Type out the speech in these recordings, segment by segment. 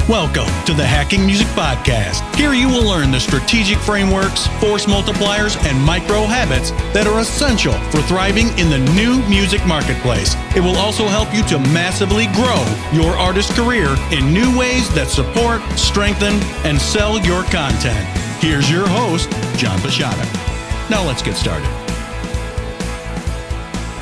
Welcome to the Hacking Music Podcast. Here you will learn the strategic frameworks, force multipliers, and micro habits that are essential for thriving in the new music marketplace. It will also help you to massively grow your artist career in new ways that support, strengthen, and sell your content. Here's your host, John Pisciotta. Now let's get started.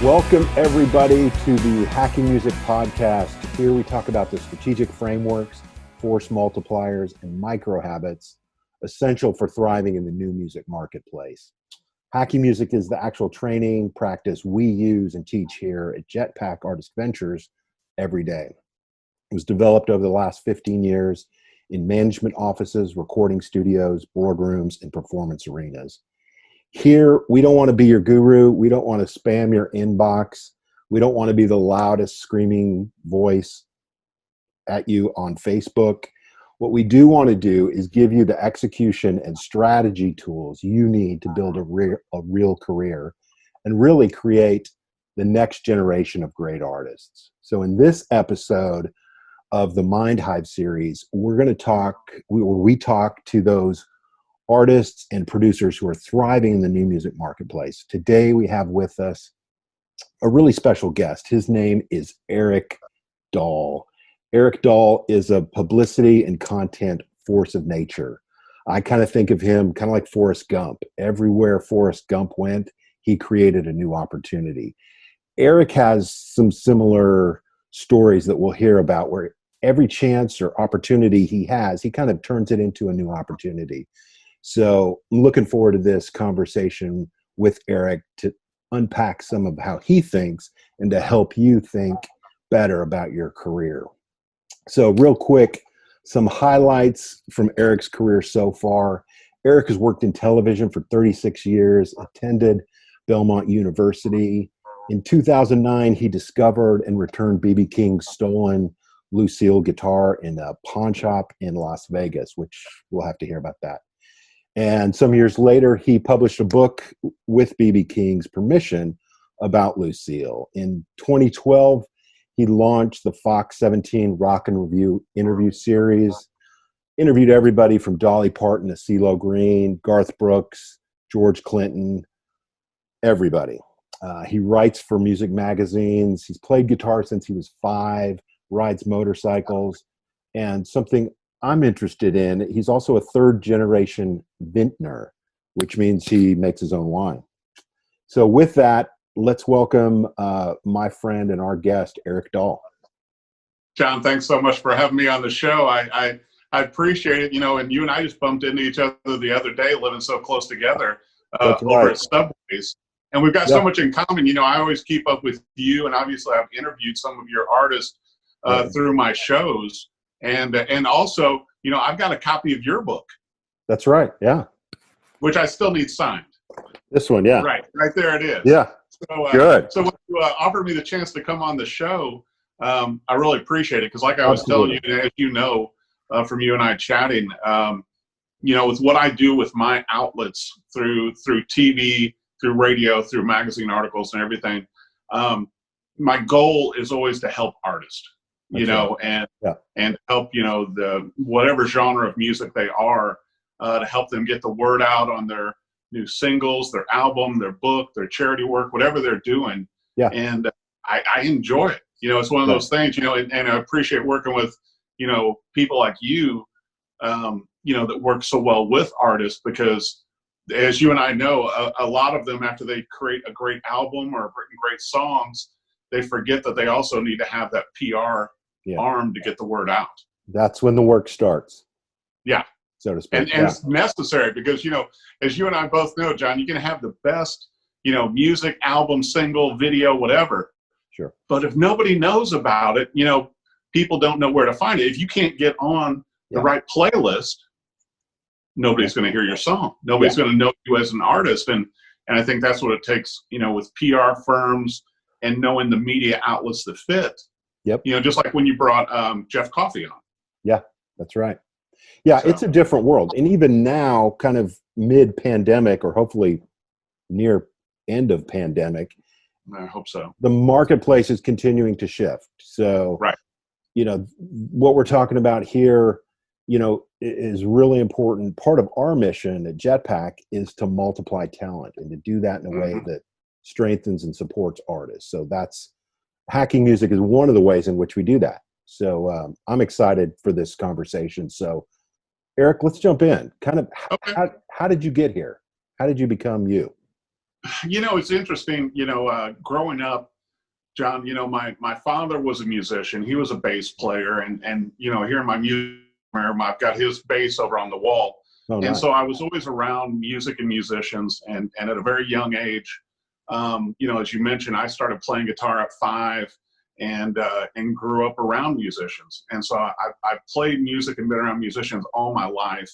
Welcome, everybody, to the Hacking Music Podcast. Here we talk about the strategic frameworks, force multipliers, and micro habits essential for thriving in the new music marketplace. Hacking Music is the actual training practice we use and teach here at Jetpack Artist Ventures every day. It was developed over the last 15 years in management offices, recording studios, boardrooms, and performance arenas. Here, we don't want to be your guru. We don't want to spam your inbox. We don't want to be the loudest screaming voice at you on Facebook. What we do want to do is give you the execution and strategy tools you need to build a real career and really create the next generation of great artists. So in this episode of the Mind Hive series, we're going to talk to those artists and producers who are thriving in the new music marketplace. Today we have with us a really special guest. His name is Eric Dahl. Eric Dahl is a publicity and content force of nature. I kind of think of him kind of like Forrest Gump. Everywhere Forrest Gump went, he created a new opportunity. Eric has some similar stories that we'll hear about where every chance or opportunity he has, he kind of turns it into a new opportunity. So I'm looking forward to this conversation with Eric to unpack some of how he thinks and to help you think better about your career. So real quick, some highlights from Eric's career so far. Eric has worked in television for 36 years, attended Belmont University. In 2009, he discovered and returned B.B. King's stolen Lucille guitar in a pawn shop in Las Vegas, which we'll have to hear about that. And some years later, he published a book with B.B. King's permission about Lucille. In 2012, he launched the Fox 17 Rock and Review interview series, interviewed everybody from Dolly Parton to CeeLo Green, Garth Brooks, George Clinton, everybody. He writes for music magazines. He's played guitar since he was 5, rides motorcycles, and something I'm interested in, he's also a third-generation vintner, which means he makes his own wine. So with that, let's welcome my friend and our guest, Eric Dahl. John, thanks so much for having me on the show. I appreciate it. You know, and you and I just bumped into each other the other day, living so close together over at Subways. And we've got so much in common. You know, I always keep up with you, and obviously I've interviewed some of your artists through my shows. And also, you know, I've got a copy of your book. That's right, yeah. Which I still need signed. This one, yeah. Right there it is. Yeah, so, good. So when you offered me the chance to come on the show, I really appreciate it. Because like I was telling you, as you know, from you and I chatting, you know, with what I do with my outlets through TV, through radio, through magazine articles and everything, my goal is always to help artists. You know, and help, you know, the whatever genre of music they are, to help them get the word out on their new singles, their album, their book, their charity work, whatever they're doing. Yeah. And I enjoy it. You know, it's one of those things, you know, and I appreciate working with, you know, people like you, you know, that work so well with artists, because as you and I know, a lot of them, after they create a great album or written great songs, they forget that they also need to have that PR arm to get the word out. That's when the work starts. Yeah. So to speak. And it's necessary because, you know, as you and I both know, John, you can have the best, you know, music, album, single, video, whatever. Sure. But if nobody knows about it, you know, people don't know where to find it. If you can't get on the right playlist, nobody's going to hear your song. Nobody's going to know you as an artist. And I think that's what it takes, you know, with PR firms and knowing the media outlets that fit. Yep. You know, just like when you brought Jeff Coffey on. Yeah, that's right. Yeah, so it's a different world. And even now, kind of mid-pandemic, or hopefully near end of pandemic, I hope so. The marketplace is continuing to shift. So, you know, what we're talking about here, you know, is really important. Part of our mission at Jetpack is to multiply talent and to do that in a way that strengthens and supports artists. So that's hacking music is one of the ways in which we do that. So I'm excited for this conversation. So Eric, let's jump in. Kind of how did you get here? How did you become you? You know, it's interesting, you know, growing up, John, you know, my father was a musician. He was a bass player, and you know, here in my music room, I've got his bass over on the wall. Oh, nice. And so I was always around music and musicians, and at a very young age, you know, as you mentioned, I started playing guitar at 5 and grew up around musicians. And so I've played music and been around musicians all my life,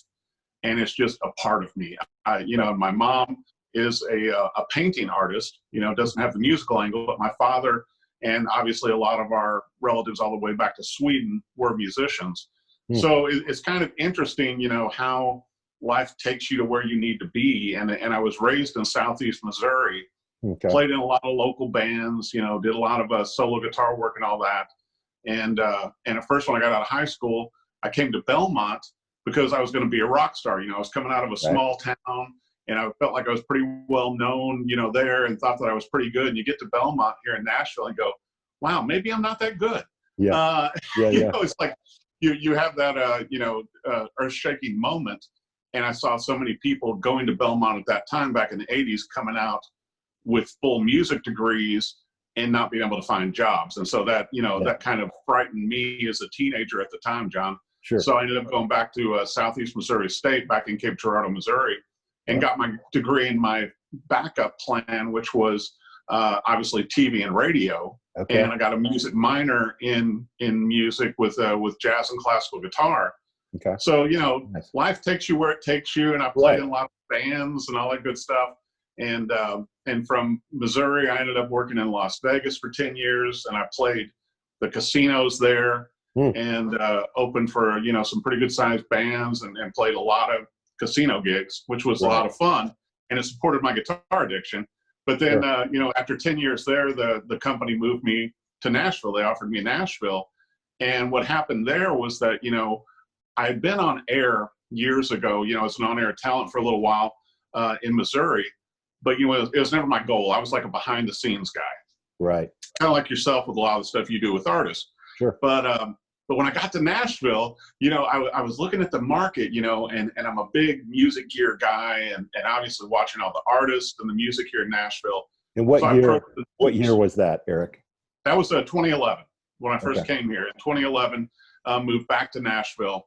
and it's just a part of me. You know, my mom is a painting artist, you know, doesn't have the musical angle, but my father and obviously a lot of our relatives all the way back to Sweden were musicians. So it's kind of interesting, you know, how life takes you to where you need to be. And I was raised in Southeast Missouri, played in a lot of local bands, you know, did a lot of solo guitar work and all that. And at first when I got out of high school, I came to Belmont because I was going to be a rock star. You know, I was coming out of a small town, and I felt like I was pretty well known, you know, there, and thought that I was pretty good. And you get to Belmont here in Nashville and go, wow, maybe I'm not that good. You know, it's like you have that, you know, earth-shaking moment. And I saw so many people going to Belmont at that time back in the 80s coming out with full music degrees and not being able to find jobs. And so that, you know, that kind of frightened me as a teenager at the time, John. So I ended up going back to Southeast Missouri State back in Cape Girardeau, Missouri, and got my degree in my backup plan, which was obviously TV and radio. And I got a music minor in music with jazz and classical guitar. So, you know, life takes you where it takes you. And I played in a lot of bands and all that good stuff. And from Missouri, I ended up working in Las Vegas for 10 years, and I played the casinos there and opened for, you know, some pretty good sized bands and played a lot of casino gigs, which was a lot of fun, and it supported my guitar addiction. But then, you know, after 10 years there, the company moved me to Nashville. They offered me Nashville. And what happened there was that, you know, I had been on air years ago, you know, as an on-air talent for a little while in Missouri. But, you know, it was never my goal. I was like a behind-the-scenes guy. Kind of like yourself with a lot of the stuff you do with artists. But when I got to Nashville, you know, I was looking at the market, you know, and I'm a big music gear guy, and obviously watching all the artists and the music here in Nashville. And what year was that, Eric? That was 2011 when I first came here. In 2011, moved back to Nashville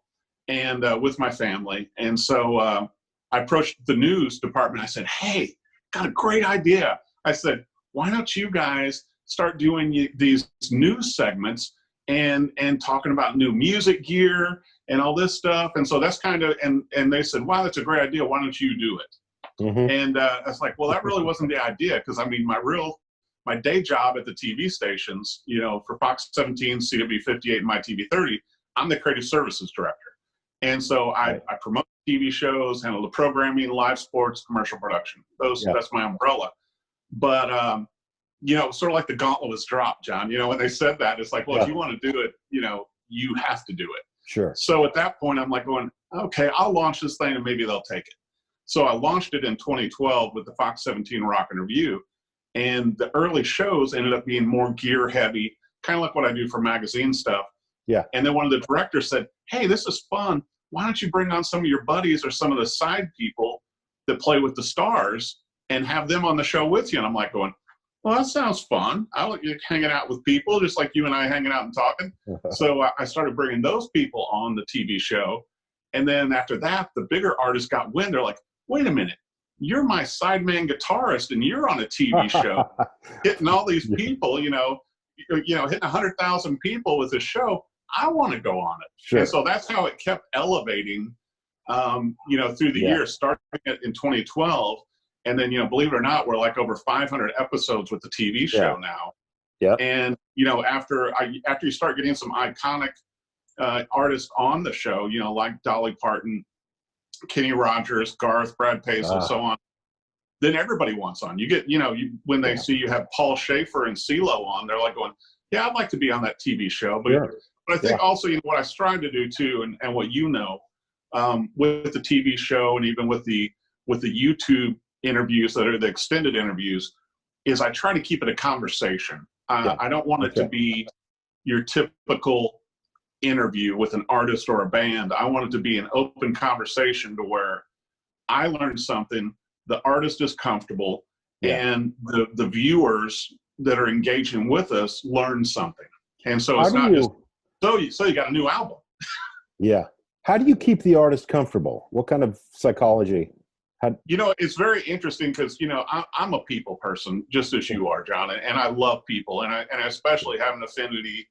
and with my family. And so I approached the news department. I said, hey, got a great idea. I said, why don't you guys start doing these news segments and talking about new music gear and all this stuff? And so that's kind of, and they said, wow, that's a great idea. Why don't you do it? And I was like, well, that really wasn't the idea. Cause I mean, my day job at the TV stations, you know, for Fox 17, CW 58, and my TV 30, I'm the creative services director. And so I promote TV shows, handle the programming, live sports, commercial production. That's my umbrella. But, you know, sort of like the gauntlet was dropped, John. You know, when they said that, it's like, well, if you want to do it, you know, you have to do it. So at that point, I'm like going, okay, I'll launch this thing and maybe they'll take it. So I launched it in 2012 with the Fox 17 Rock and Review. And the early shows ended up being more gear heavy, kind of like what I do for magazine stuff. And then one of the directors said, hey, this is fun. Why don't you bring on some of your buddies or some of the side people that play with the stars and have them on the show with you? And I'm like going, well, that sounds fun. I like hanging out with people just like you and I hanging out and talking. So I started bringing those people on the TV show. And then after that, the bigger artists got wind. They're like, wait a minute, you're my sideman guitarist and you're on a TV show hitting all these people, you know, hitting 100,000 people with this show. I want to go on it. And so that's how it kept elevating, you know, through the years, starting it in 2012. And then, you know, believe it or not, we're like over 500 episodes with the TV show now. And, you know, after you start getting some iconic artists on the show, you know, like Dolly Parton, Kenny Rogers, Garth, Brad Paisley, and so on, then everybody wants on. You get, you know, when they see you have Paul Schaefer and CeeLo on, they're like going, yeah, I'd like to be on that TV show. But But I think also, what I strive to do too, and what with the TV show and even with the YouTube interviews that are the extended interviews, is I try to keep it a conversation. I don't want it to be your typical interview with an artist or a band. I want it to be an open conversation to where I learned something, the artist is comfortable, and the viewers that are engaging with us learn something. And so it's not just, so you got a new album. Yeah. How do you keep the artist comfortable? What kind of psychology? It's very interesting because, I'm a people person, just as you are, John, and I love people, and I especially have an affinity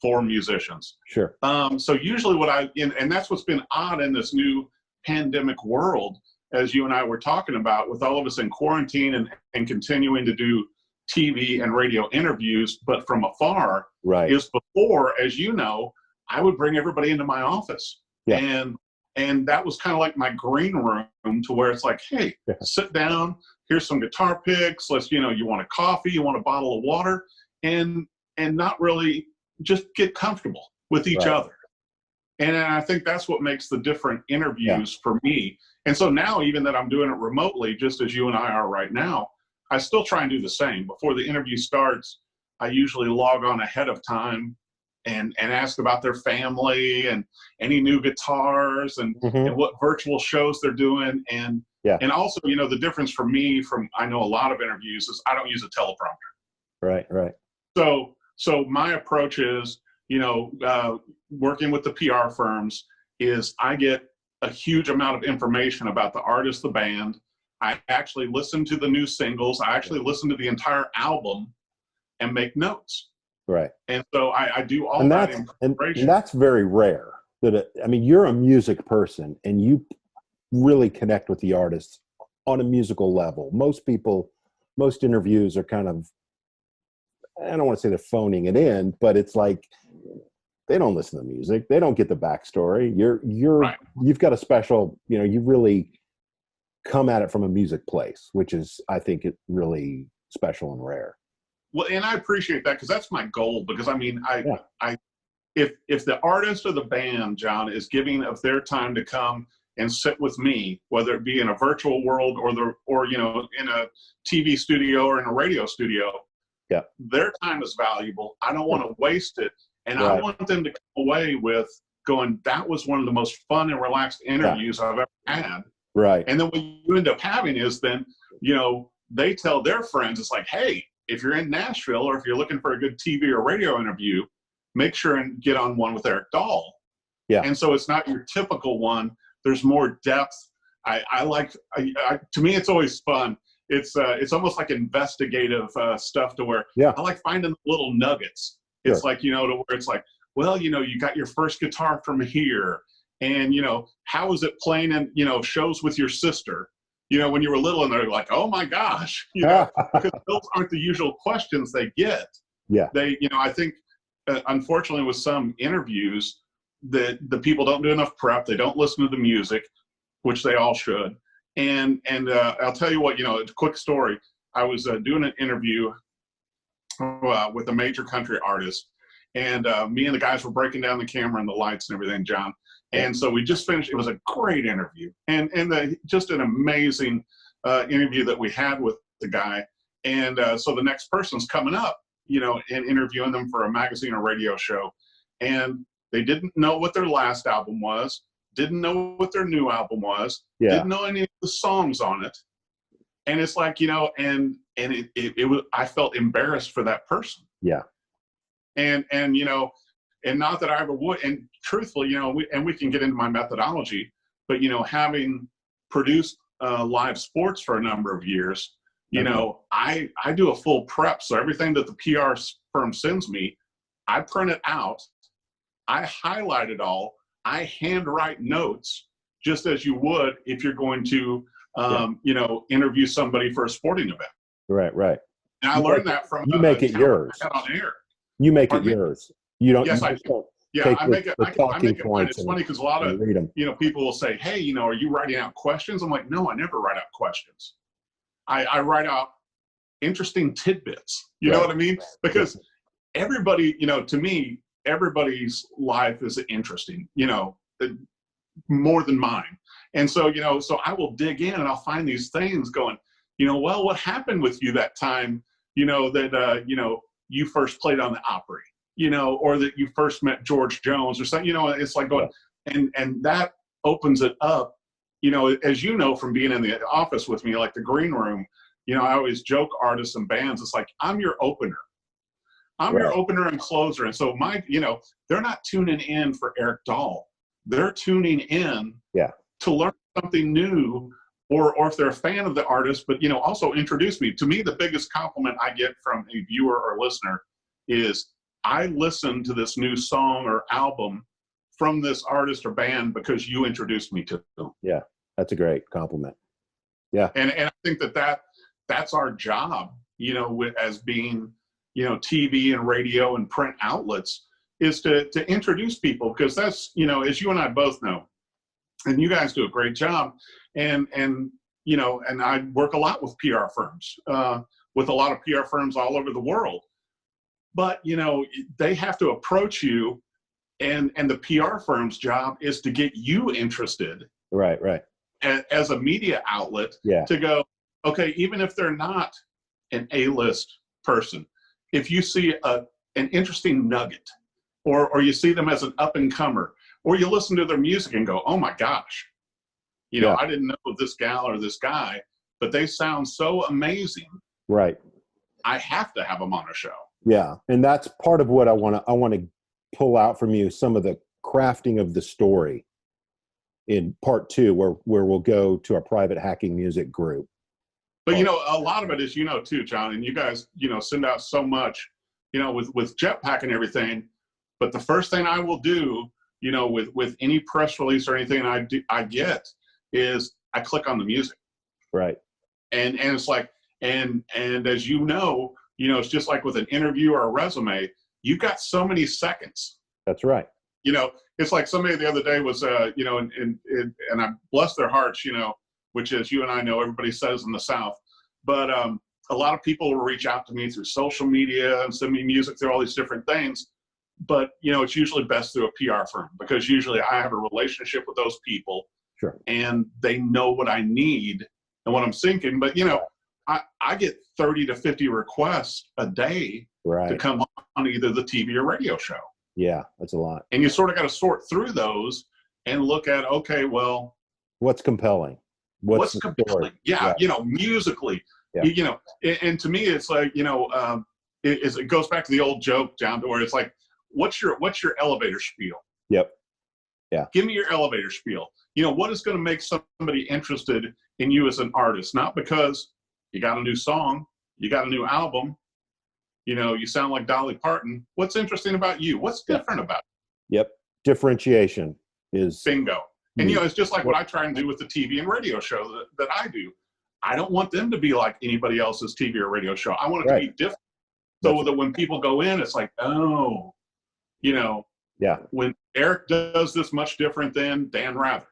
for musicians. Sure. So usually and that's what's been odd in this new pandemic world, as you and I were talking about, with all of us in quarantine and continuing to do TV and radio interviews, but from afar, is before, as you know, I would bring everybody into my office. Yeah. And that was kind of like my green room, to where it's like, hey, sit down, here's some guitar picks, let's, you want a coffee, you want a bottle of water, and not really, just get comfortable with each other. And I think that's what makes the different interviews for me. And so now, even that I'm doing it remotely, just as you and I are right now, I still try and do the same. Before the interview starts, I usually log on ahead of time and ask about their family and any new guitars and what virtual shows they're doing. And also, the difference for me from, I know a lot of interviews, is I don't use a teleprompter. Right. So my approach is, working with the PR firms, is I get a huge amount of information about the artist, the band. I actually listen to the new singles. I actually listen to the entire album and make notes. Right. And so I do all that information. And that's very rare. You're a music person and you really connect with the artists on a musical level. Most interviews are kind of, I don't want to say they're phoning it in, but it's like they don't listen to music. They don't get the backstory. You've got a special, you really come at it from a music place, which is, I think, it really special and rare. Well, and I appreciate that, because that's my goal. Because if the artist or the band, John, is giving of their time to come and sit with me, whether it be in a virtual world or in a TV studio or in a radio studio, their time is valuable. I don't want to waste it, and I want them to come away with going, that was one of the most fun and relaxed interviews I've ever had. Right. And then what you end up having is then, they tell their friends, it's like, hey, if you're in Nashville or if you're looking for a good TV or radio interview, make sure and get on one with Eric Dahl. Yeah. And so it's not your typical one. There's more depth. To me, it's always fun. It's almost like investigative stuff, to where I like finding little nuggets. It's like, to where it's like, well, you got your first guitar from here, and, how is it playing in, shows with your sister? When you were little, and they're like, oh my gosh, because those aren't the usual questions they get. Yeah. I think, unfortunately, with some interviews, the people don't do enough prep. They don't listen to the music, which they all should. And I'll tell you what, a quick story. I was doing an interview with a major country artist, and me and the guys were breaking down the camera and the lights and everything, John. And so we just finished. It was a great interview, and just an amazing interview that we had with the guy. And so the next person's coming up, and interviewing them for a magazine or radio show, and they didn't know what their last album was, didn't know what their new album was, didn't know any of the songs on it, and it's like, and it was, I felt embarrassed for that person. Yeah. And and not that I ever would. And truthfully, we can get into my methodology, but, having produced live sports for a number of years, I do a full prep. So everything that the PR firm sends me, I print it out, I highlight it all, I handwrite notes, just as you would if you're going to, interview somebody for a sporting event. Right. And I learned that from you make it yours. On air. You make it yours. You don't. Yes, I do. I make it mine. It's funny because a lot of people will say, "Hey, are you writing out questions?" I'm like, "No, I never write out questions. I write out interesting tidbits." You know what I mean? Because everybody, to me, everybody's life is interesting, more than mine. And so, so I will dig in and I'll find these things going, well, what happened with you that time, that, you first played on the Opry, or that you first met George Jones or something, it's like going, and that opens it up, as you know, from being in the office with me, like the green room, I always joke artists and bands, it's like, I'm your opener. I'm your opener and closer. And so they're not tuning in for Eric Dahl. They're tuning in to learn something new, or if they're a fan of the artist, but, also introduce me. To me, the biggest compliment I get from a viewer or listener is, I listened to this new song or album from this artist or band because you introduced me to them. Yeah, that's a great compliment. Yeah. And I think that's our job, as being, TV and radio and print outlets, is to introduce people, because that's, as you and I both know, and you guys do a great job. And I work a lot with PR firms, with a lot of PR firms all over the world. But, they have to approach you, and the PR firm's job is to get you interested. Right. As a media outlet, to go, okay, even if they're not an A-list person, if you see an interesting nugget, or you see them as an up-and-comer, or you listen to their music and go, oh my gosh, I didn't know this gal or this guy, but they sound so amazing. Right. I have to have them on a show. Yeah, and that's part of what I want to pull out from you, some of the crafting of the story in part 2, where we'll go to our private hacking music group. But, a lot of it is, too, John, and you guys, send out so much, with Jetpack and everything. But the first thing I will do, with any press release or anything I get, is I click on the music. Right. And it's like, and as it's just like with an interview or a resume, you've got so many seconds. That's right. It's like somebody the other day was, and I bless their hearts, which, as you and I know, everybody says in the South. But a lot of people will reach out to me through social media and send me music through all these different things. But, it's usually best through a PR firm, because usually I have a relationship with those people. Sure. And they know what I need and what I'm thinking. But, I get 30 to 50 requests a day to come on either the TV or radio show. Yeah, that's a lot. And you sort of got to sort through those and look at, okay, well, what's compelling? What's compelling? Yeah, musically, and to me, it's like, it goes back to the old joke, John, to where it's like, what's your elevator spiel? Yep. Yeah. Give me your elevator spiel. What is going to make somebody interested in you as an artist? Not because you got a new song, you got a new album, you sound like Dolly Parton. What's interesting about you? What's different about you? Yep. Differentiation is bingo. And, it's just like what I try and do with the TV and radio show that I do. I don't want them to be like anybody else's TV or radio show. I want it to be different. So that when people go in, it's like, oh, when Eric does this much different than Dan Rather,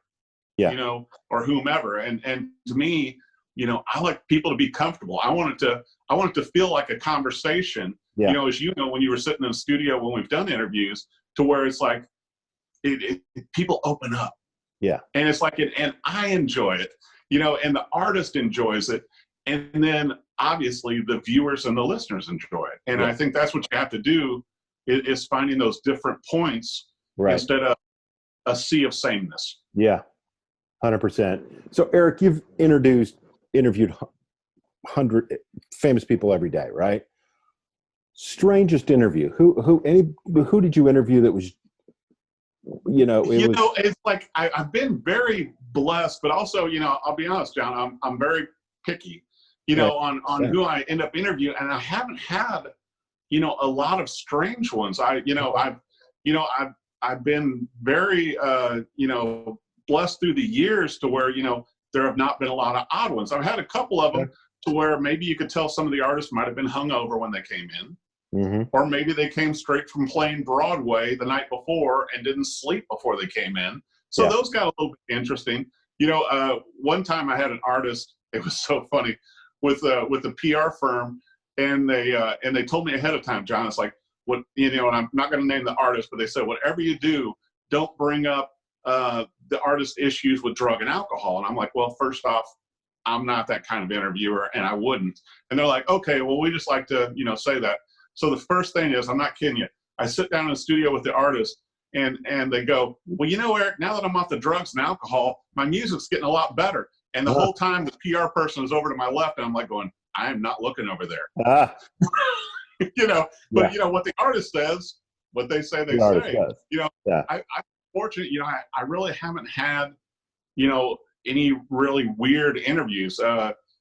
or whomever. And to me, I like people to be comfortable. I want it to feel like a conversation, as when you were sitting in the studio, when we've done interviews, to where it's like, people open up. Yeah. And it's like, and I enjoy it, and the artist enjoys it. And then obviously the viewers and the listeners enjoy it. And I think that's what you have to do, is finding those different points instead of a sea of sameness. Yeah. 100%. So Eric, you've interviewed 100 famous people every day, right? Strangest interview. Who did you interview that was, it's like I've been very blessed, but also, I'll be honest, John, I'm very picky, on who I end up interviewing, and I haven't had, a lot of strange ones. I've been very, blessed through the years to where, there have not been a lot of odd ones. I've had a couple of them to where maybe you could tell some of the artists might have been hungover when they came in. Mm-hmm. Or maybe they came straight from playing Broadway the night before and didn't sleep before they came in. So those got a little bit interesting. One time I had an artist, it was so funny, with the PR firm, and they told me ahead of time, John, it's like, what, you know, and I'm not going to name the artist, but they said, whatever you do, don't bring up the artist's issues with drug and alcohol. And I'm like, well, first off, I'm not that kind of interviewer, and I wouldn't. And they're like, okay, well, we just like to, you know, say that. So the first thing is, I'm not kidding you, I sit down in the studio with the artist, and they go, well, you know, Eric, now that I'm off the drugs and alcohol, my music's getting a lot better. And the whole time the PR person is over to my left, and I'm like going, I am not looking over there. You know, but you know what the artist says, what they say, they say. You know, I'm fortunate. You know, I really haven't had, you know, any really weird interviews.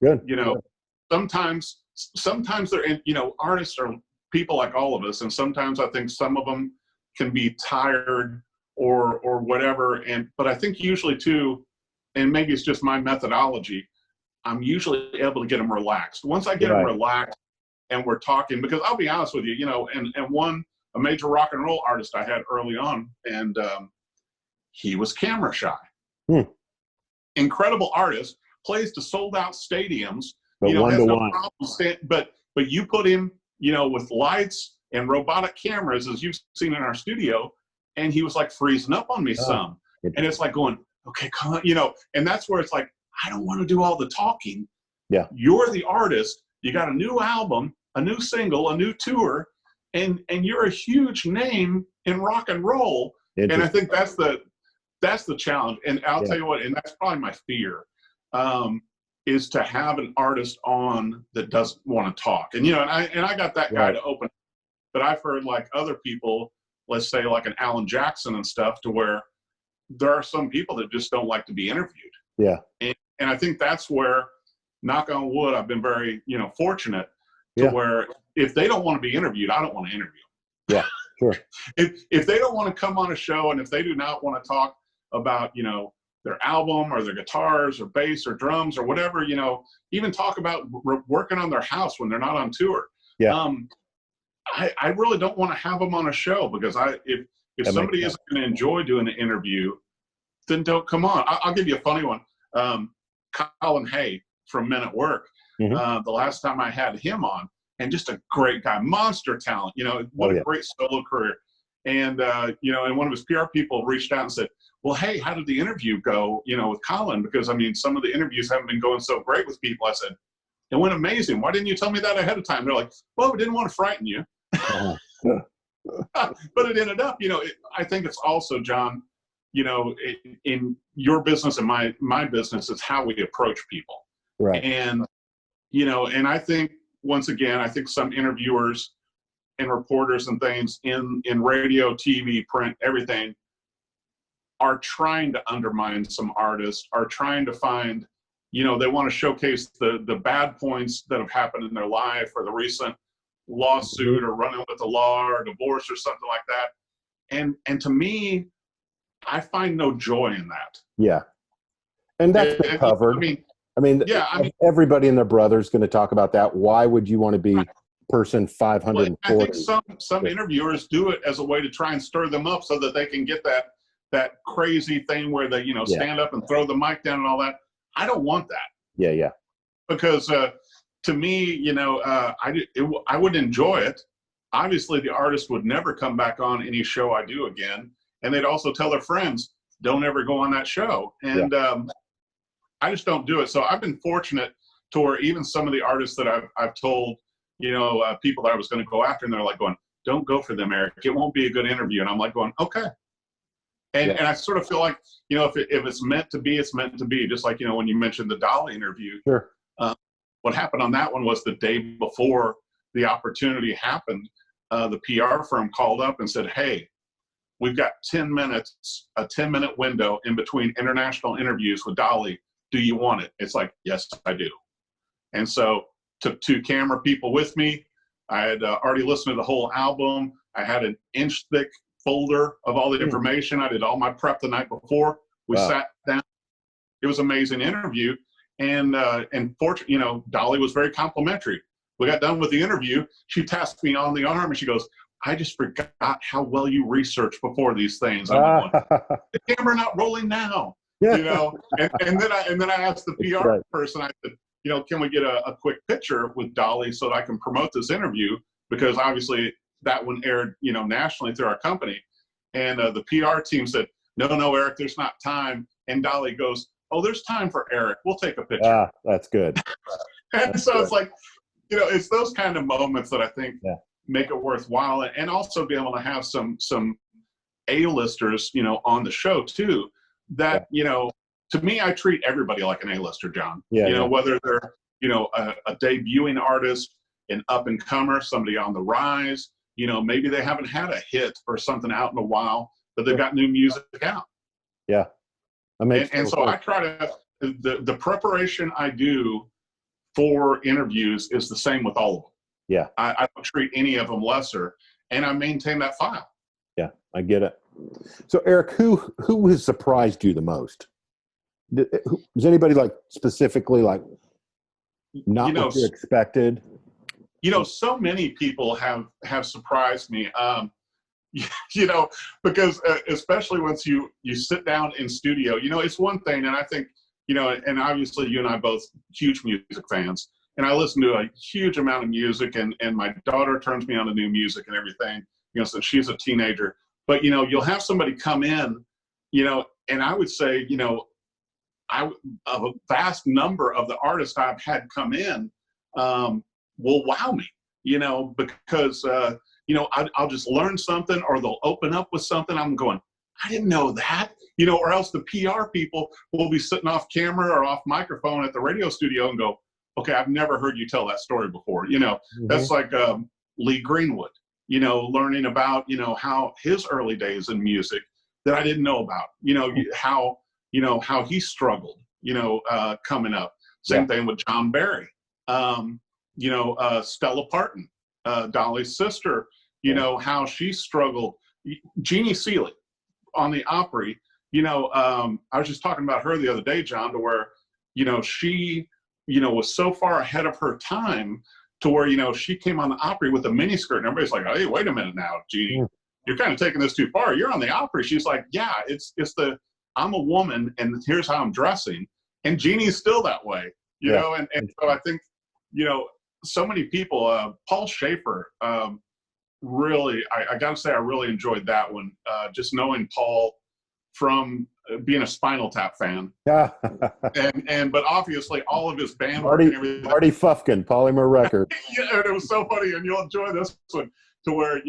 Good. You know, sometimes they're in, you know, artists are people like all of us, and sometimes I think some of them can be tired or whatever. But I think usually too, and maybe it's just my methodology, I'm usually able to get them relaxed. Once I get them relaxed and we're talking, because I'll be honest with you, you know, and a major rock and roll artist I had early on, and he was camera shy. Incredible artist, plays to sold out stadiums, but you know, has no problem but you put him, you know, with lights and robotic cameras, as you've seen in our studio, and he was like freezing up on me some. And it's like going, okay, come on, you know, and that's where it's like, I don't want to do all the talking. Yeah. You're the artist. You got a new album, a new single, a new tour, and you're a huge name in rock and roll. And I think that's the challenge. And I'll tell you what, and that's probably my fear, is to have an artist on that doesn't want to talk. And, you know, and I got that guy to open, but I've heard like other people, let's say like an Alan Jackson and stuff, to where there are some people that just don't like to be interviewed. Yeah. And I think that's where, knock on wood, I've been very, you know, fortunate to where if they don't want to be interviewed, I don't want to interview them. Yeah, sure. If they don't want to come on a show, and if they do not want to talk about, you know, their album or their guitars or bass or drums or whatever, you know, even talk about working on their house when they're not on tour. Yeah. I really don't want to have them on a show, because if somebody isn't going to enjoy doing an interview, then don't come on. I'll give you a funny one. Colin Hay from Men at Work. The last time I had him on, and just a great guy, monster talent, you know, what a great solo career. And, you know, and one of his PR people reached out and said, well, hey, how did the interview go, you know, with Colin? Because, I mean, some of the interviews haven't been going so great with people. I said, it went amazing. Why didn't you tell me that ahead of time? They're like, well, we didn't want to frighten you. But it ended up, you know, I think it's also, John, you know, in your business and my business, is how we approach people. Right. And, you know, and I think, once again, I think some interviewers and reporters and things in radio, TV, print, everything, are trying to undermine some artists, are trying to find, you know, they want to showcase the bad points that have happened in their life, or the recent lawsuit, or running with the law, or divorce, or something like that. And to me, I find no joy in that. Yeah. And that's been covered. I mean, everybody and their brother is going to talk about that. Why would you want to be person 540? Well, I think some interviewers do it as a way to try and stir them up, so that they can get that crazy thing where they, you know, stand up and throw the mic down and all that. I don't want that. Yeah, yeah. Because to me, you know, I would enjoy it. Obviously, the artist would never come back on any show I do again, and they'd also tell their friends, don't ever go on that show. And I just don't do it. So I've been fortunate to where even some of the artists that I've told, you know, people that I was going to go after, and they're like going, don't go for them, Eric. It won't be a good interview. And I'm like going, okay. And I sort of feel like, you know, if it's meant to be, it's meant to be. Just like, you know, when you mentioned the Dahl interview, sure. What happened on that one was the day before the opportunity happened, the PR firm called up and said, hey, we've got 10 minutes, a 10-minute window in between international interviews with Dolly. Do you want it? It's like, yes, I do. And so took 2 camera people with me. I had already listened to the whole album. I had an inch-thick folder of all the information. I did all my prep the night before. We sat down. It was an amazing interview. And fortunately, you know, Dolly was very complimentary. We got done with the interview. She tapped me on the arm, and she goes, I just forgot how well you research before these things. I'm like, the camera not rolling now. You know, and then I asked the PR person, I said, you know, can we get a quick picture with Dolly so that I can promote this interview? Because obviously that one aired, nationally through our company. And the PR team said, no, Eric, there's not time. And Dolly goes, oh, there's time for Eric. We'll take a picture. Ah, that's good. And That's so good. it's like, it's those kind of moments that I think make it worthwhile, and also be able to have some A-listers, on the show too, that, to me, I treat everybody like an A-lister, John. Whether they're, a debuting artist, an up-and-comer, somebody on the rise, maybe they haven't had a hit or something out in a while, but they've got new music out. Yeah. And so I try to, the preparation I do for interviews is the same with all of them. Yeah. I don't treat any of them lesser, and I maintain that file. Yeah, I get it. So Eric, who has surprised you the most? Is anybody specifically not what you expected? So many people have surprised me. Because especially once you sit down in studio, it's one thing, and I think, and obviously you and I both huge music fans, and I listen to a huge amount of music, and my daughter turns me on to new music and everything, since she's a teenager. But, you'll have somebody come in, and I would say, a vast number of the artists I've had come in will wow me, because, I'll just learn something, or they'll open up with something. I'm going, I didn't know that, or else the PR people will be sitting off camera or off microphone at the radio studio and go, okay, I've never heard you tell that story before. That's like Lee Greenwood, learning about, how his early days in music that I didn't know about, how he struggled, coming up. Same thing with John Barry, Stella Parton, Dolly's sister, how she struggled. Jeannie Seeley on the Opry, I was just talking about her the other day, John, to where, she, was so far ahead of her time to where, she came on the Opry with a miniskirt, and everybody's like, hey, wait a minute now, Jeannie, you're kind of taking this too far. You're on the Opry. She's like, yeah, it's I'm a woman, and here's how I'm dressing. And Jeannie's still that way, know, and so I think, so many people, Paul Schaefer, really, I got to say, I really enjoyed that one. Just knowing Paul from being a Spinal Tap fan. Yeah. but obviously all of his band work Marty, and everything. Marty Fufkin, Polymer Records. And it was so funny, and you'll enjoy this one, to where,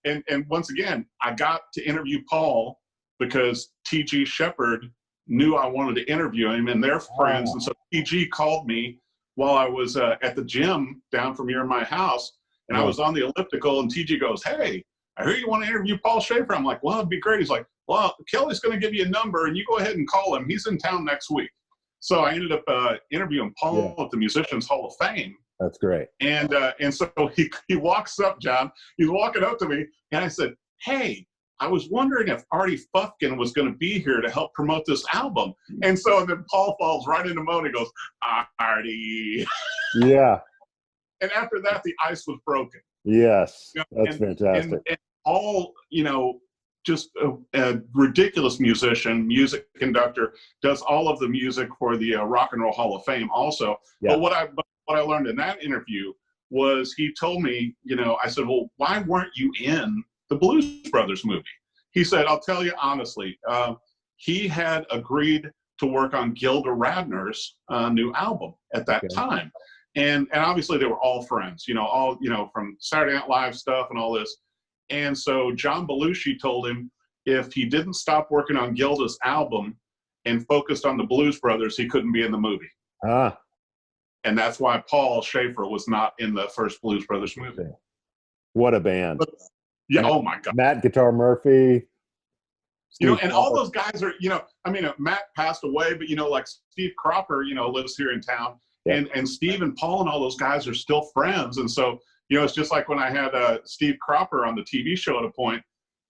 and once again, I got to interview Paul because T.G. Shepherd knew I wanted to interview him, and they're friends. And so T.G. called me while I was at the gym down from here in my house, and I was on the elliptical, and TG goes, hey, I hear you want to interview Paul Schaefer. I'm like, well, it'd be great. He's like, well, Kelly's going to give you a number, and you go ahead and call him. He's in town next week. So I ended up interviewing Paul at the Musicians Hall of Fame. That's great. And so he walks up, John. He's walking up to me, and I said, hey, I was wondering if Artie Fufkin was going to be here to help promote this album. And so then Paul falls right into mode. He goes, Artie. Yeah. And after that, the ice was broken. Yes. That's fantastic. And all, just a ridiculous musician, music conductor, does all of the music for the Rock and Roll Hall of Fame also. Yeah. But what I learned in that interview was he told me, I said, well, why weren't you in the Blues Brothers movie? He said, I'll tell you honestly, he had agreed to work on Gilda Radner's new album at that time. And obviously they were all friends, all, from Saturday Night Live stuff and all this. And so John Belushi told him if he didn't stop working on Gilda's album and focused on the Blues Brothers, he couldn't be in the movie. Ah. And that's why Paul Schaefer was not in the first Blues Brothers movie. What a band. Yeah, oh my God. Matt Guitar Murphy. And all those guys are, Matt passed away, but, like Steve Cropper, lives here in town. Yeah. And Steve and Paul and all those guys are still friends. And so, it's just like when I had Steve Cropper on the TV show at a point,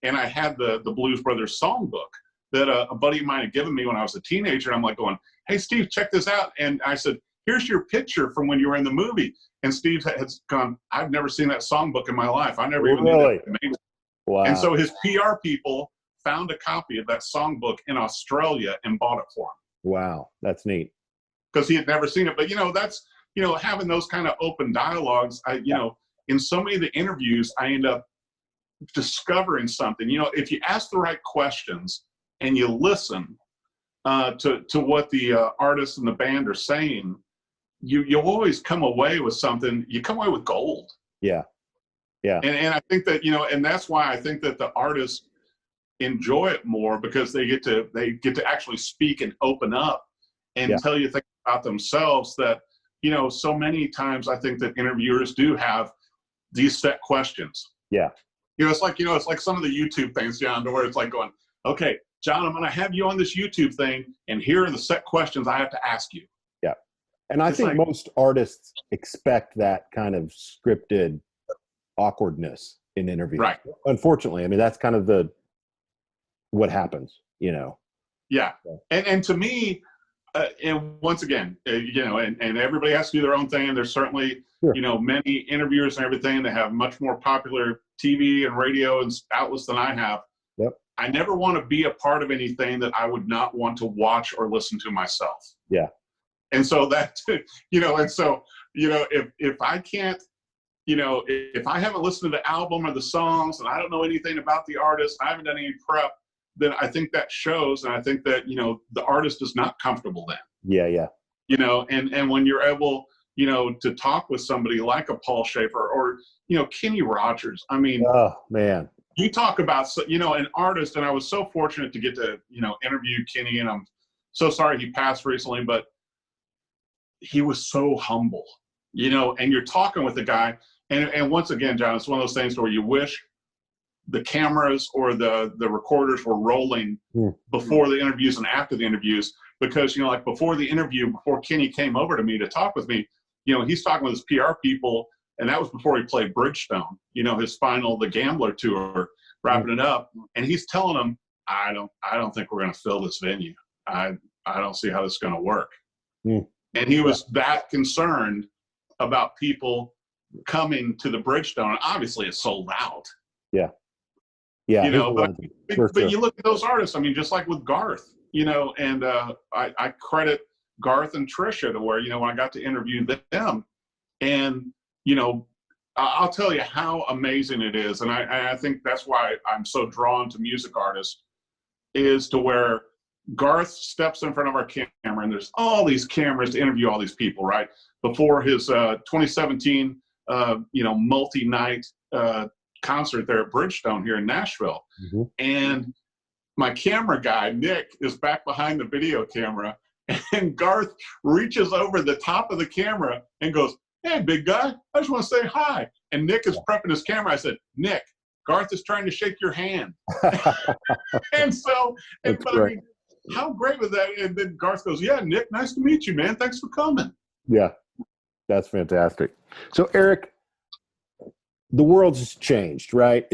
and I had the Blues Brothers songbook that a buddy of mine had given me when I was a teenager. And I'm like going, hey, Steve, check this out. And I said, here's your picture from when you were in the movie. And Steve has gone, I've never seen that songbook in my life. I never even knew that. Wow. And so his PR people found a copy of that songbook in Australia and bought it for him. Wow, that's neat. Because he had never seen it. But, that's, having those kind of open dialogues, in so many of the interviews, I end up discovering something. You know, if you ask the right questions and you listen to what the artist and the band are saying, you'll always come away with something. You come away with gold. Yeah. Yeah. And I think that, you know, and that's why I think that the artists enjoy it more, because they get to actually speak and open up and tell you things about themselves that, you know, so many times I think that interviewers do have these set questions. Yeah. You know, it's like some of the YouTube things, John, to where it's like going, okay, John, I'm going to have you on this YouTube thing, and here are the set questions I have to ask you. Yeah. And I think most artists expect that kind of scripted awkwardness in interviews. Right. Unfortunately, I mean, that's kind of what happens, you know. Yeah. And to me, and once again, you know, and everybody has to do their own thing. And there's certainly, you know, many interviewers and everything that have much more popular TV and radio and outlets than I have. Yep. I never want to be a part of anything that I would not want to watch or listen to myself. Yeah. And so that, you know, if I can't, you know, if I haven't listened to the album or the songs and I don't know anything about the artist, I haven't done any prep, then I think that shows. And I think that, you know, the artist is not comfortable then. Yeah. Yeah. You know, and when you're able, you know, to talk with somebody like a Paul Schaefer or, you know, Kenny Rogers. I mean, oh man, you talk about, you know, an artist, and I was so fortunate to get to, you know, interview Kenny, and I'm so sorry he passed recently, but he was so humble, you know, and you're talking with the guy. And once again, John, it's one of those things where you wish the cameras or the recorders were rolling before the interviews and after the interviews, because, you know, like before the interview, before Kenny came over to me to talk with me, you know, he's talking with his PR people, and that was before he played Bridgestone, you know, his final, the Gambler tour, wrapping it up. And he's telling them, I don't think we're going to fill this venue. I don't see how this is going to work. And he was that concerned about people coming to the Bridgestone. And obviously it's sold out. Yeah. Yeah. You know, but you look at those artists, I mean, just like with Garth, you know, and I credit Garth and Trisha to where, you know, when I got to interview them, and, you know, I'll tell you how amazing it is. And I think that's why I'm so drawn to music artists, is to where Garth steps in front of our camera, and there's all these cameras to interview all these people, right? Before his 2017, you know, multi-night concert there at Bridgestone here in Nashville. And my camera guy, Nick, is back behind the video camera, and Garth reaches over the top of the camera and goes, "Hey, big guy, I just want to say hi." And Nick is prepping his camera. I said, "Nick, Garth is trying to shake your hand." And so, but I mean, how great was that? And then Garth goes, "Yeah, Nick, nice to meet you, man. Thanks for coming." Yeah, that's fantastic. So, Eric, the world's changed, right?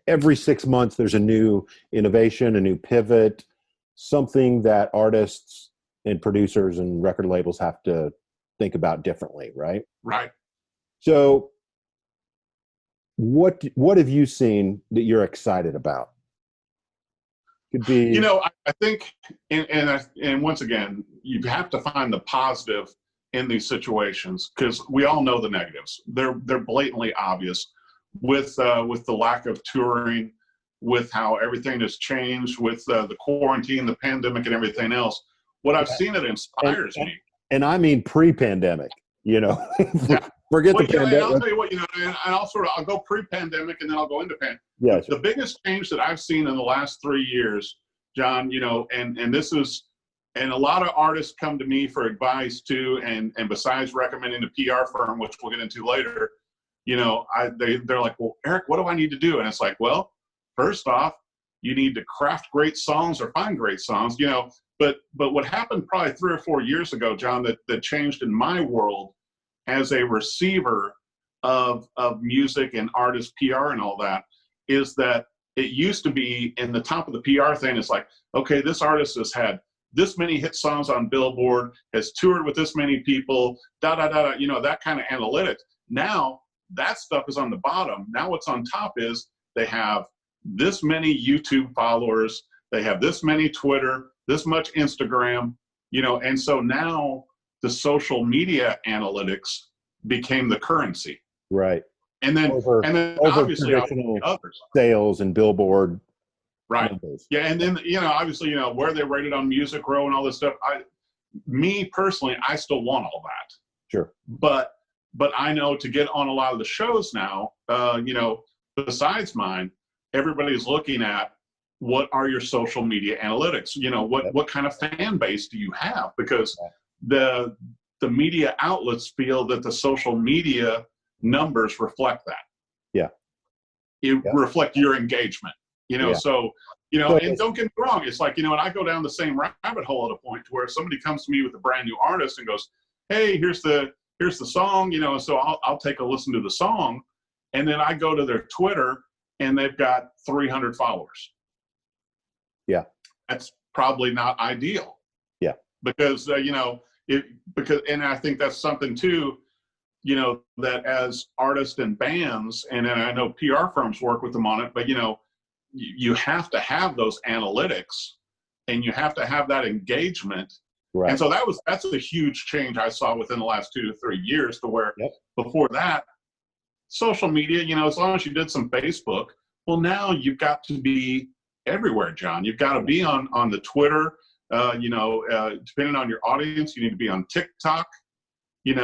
Every 6 months, there's a new innovation, a new pivot, something that artists and producers and record labels have to think about differently, right? Right. So, what have you seen that you're excited about? Could be, you know, I think, and once again, you have to find the positive in these situations, because we all know the negatives. They're blatantly obvious with the lack of touring, with how everything has changed, with the quarantine, the pandemic, and everything else. What I've seen that inspires me. And I mean pre-pandemic, you know. Forget the pandemic. I'll tell you what, you know, and I'll go pre-pandemic, and then I'll go into pandemic. Yes. The biggest change that I've seen in the last 3 years, John, you know, and this is, and a lot of artists come to me for advice too, and besides recommending a PR firm, which we'll get into later, you know, they're like, "Well, Eric, what do I need to do?" And it's like, well, first off, you need to craft great songs or find great songs, you know. But what happened probably 3 or 4 years ago, John, that changed in my world as a receiver of music and artist PR and all that, is that it used to be in the top of the PR thing. It's like, okay, this artist has had this many hit songs on Billboard, has toured with this many people, you know, that kind of analytics. Now that stuff is on the bottom. Now what's on top is they have this many YouTube followers, they have this many Twitter, this much Instagram, you know, and so now the social media analytics became the currency. Right. And then over obviously traditional others. sales and Billboard. Right. Numbers. Yeah. And then, obviously, where they rated on Music Row and all this stuff. Me personally, I still want all that. Sure. But I know to get on a lot of the shows now, besides mine, everybody's looking at what are your social media analytics? What kind of fan base do you have? Because the media outlets feel that the social media numbers reflect that. Yeah. Reflect your engagement. So, and don't get me wrong, it's like, and I go down the same rabbit hole at a point to where somebody comes to me with a brand new artist and goes, hey, here's the song, so I'll take a listen to the song. And then I go to their Twitter and they've got 300 followers. Yeah. That's probably not ideal. Yeah. Because, and I think that's something too, that as artists and bands, and I know PR firms work with them on it, but, you have to have those analytics and you have to have that engagement. Right. And so that's a huge change I saw within the last 2 to 3 years, to where before that, social media, as long as you did some Facebook, well, now you've got to be everywhere, John. You've got to be on the Twitter, depending on your audience, you need to be on TikTok, you've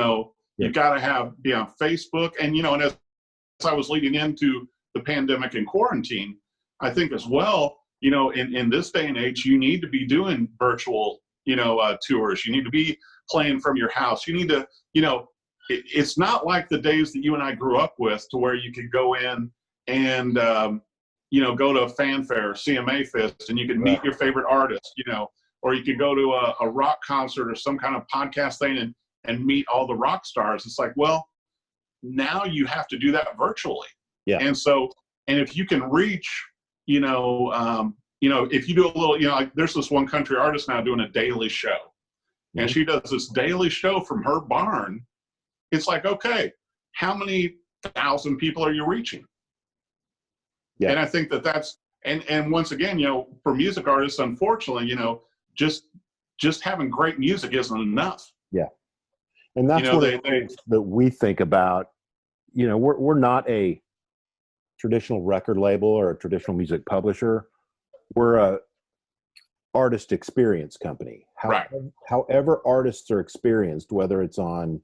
got to be on Facebook. And, and as I was leading into the pandemic and quarantine, I think as well, in this day and age, you need to be doing virtual, tours. You need to be playing from your house. You need to, it's not like the days that you and I grew up with, to where you could go in and, go to a fanfare, CMA Fest, and you could meet your favorite artist, or you could go to a rock concert or some kind of podcast thing and meet all the rock stars. It's like, well, now you have to do that virtually. Yeah. And so, and if you can reach, if you do a little, like there's this one country artist now doing a daily show, and she does this daily show from her barn. It's like, okay, how many thousand people are you reaching? Yeah. And I think that's, and once again, for music artists, unfortunately, just having great music isn't enough. Yeah. And that's one of the things that we think about. We're not a traditional record label or a traditional music publisher. We're a artist experience company. However artists are experienced, whether it's on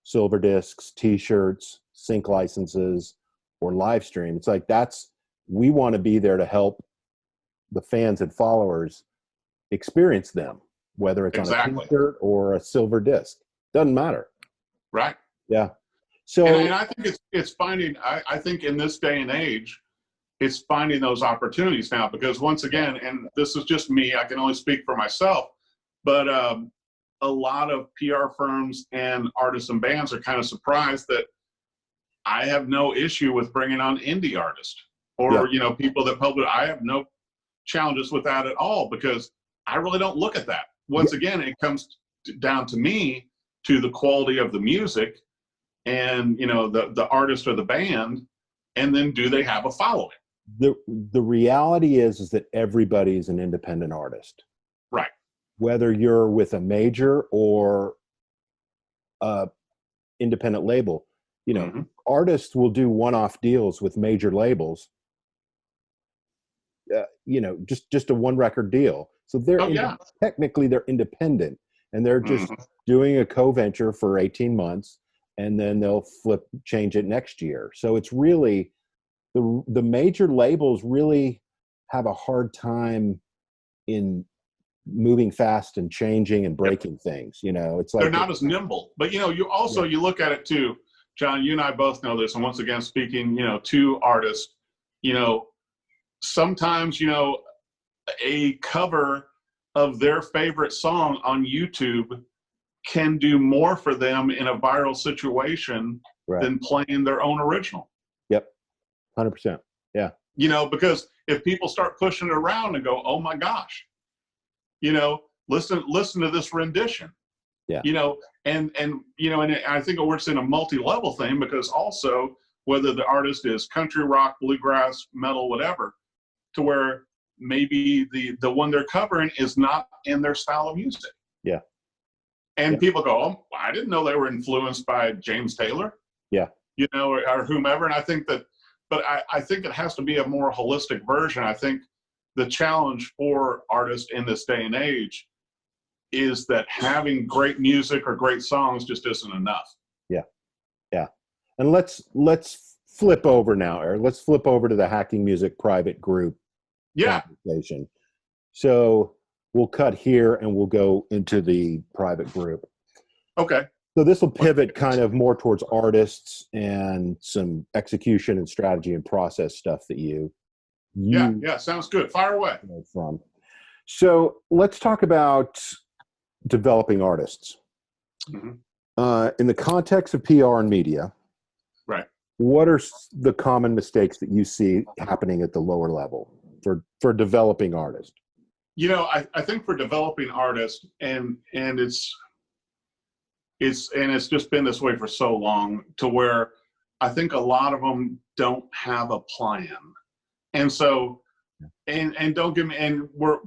silver discs, t-shirts, sync licenses, or live stream, it's like we want to be there to help the fans and followers experience them, whether it's on a t-shirt or a silver disc. Doesn't matter. Right. Yeah. So, and I think it's finding, I think in this day and age, it's finding those opportunities now, because once again, and this is just me, I can only speak for myself, but a lot of PR firms and artists and bands are kind of surprised that I have no issue with bringing on indie artists or, people that publish. I have no challenges with that at all, because I really don't look at that. Once again, it comes down to me, to the quality of the music, and the artist or the band, and then do they have a following? The reality is that everybody is an independent artist, right? Whether you're with a major or a independent label, artists will do one-off deals with major labels. Just a one-record deal. So they're technically they're independent, and they're just doing a co-venture for 18 months. And then they'll change it next year. So it's really, the major labels really have a hard time in moving fast and changing and breaking things. It's like they're not as nimble. But you also you look at it too, John. You and I both know this. And once again, speaking, to artists, sometimes a cover of their favorite song on YouTube can do more for them in a viral situation than playing their own original. Yep. 100%. Yeah. Because if people start pushing it around and go, oh my gosh, listen to this rendition. Yeah. And I think it works in a multi-level thing, because also whether the artist is country, rock, bluegrass, metal, whatever, to where maybe the one they're covering is not in their style of music. Yeah. And people go, oh, I didn't know they were influenced by James Taylor. Yeah. or whomever. And I think that, but I think it has to be a more holistic version. I think the challenge for artists in this day and age is that having great music or great songs just isn't enough. Yeah. And let's flip over now, Eric. Let's flip over to the Hacking Music private group conversation. So we'll cut here and we'll go into the private group. Okay. So this will pivot kind of more towards artists and some execution and strategy and process stuff that you sounds good. Fire away. From. So let's talk about developing artists. In the context of PR and media, right? What are the common mistakes that you see happening at the lower level for developing artists? I think for developing artists, and it's just been this way for so long, to where I think a lot of them don't have a plan. And so, and don't give me, and we're,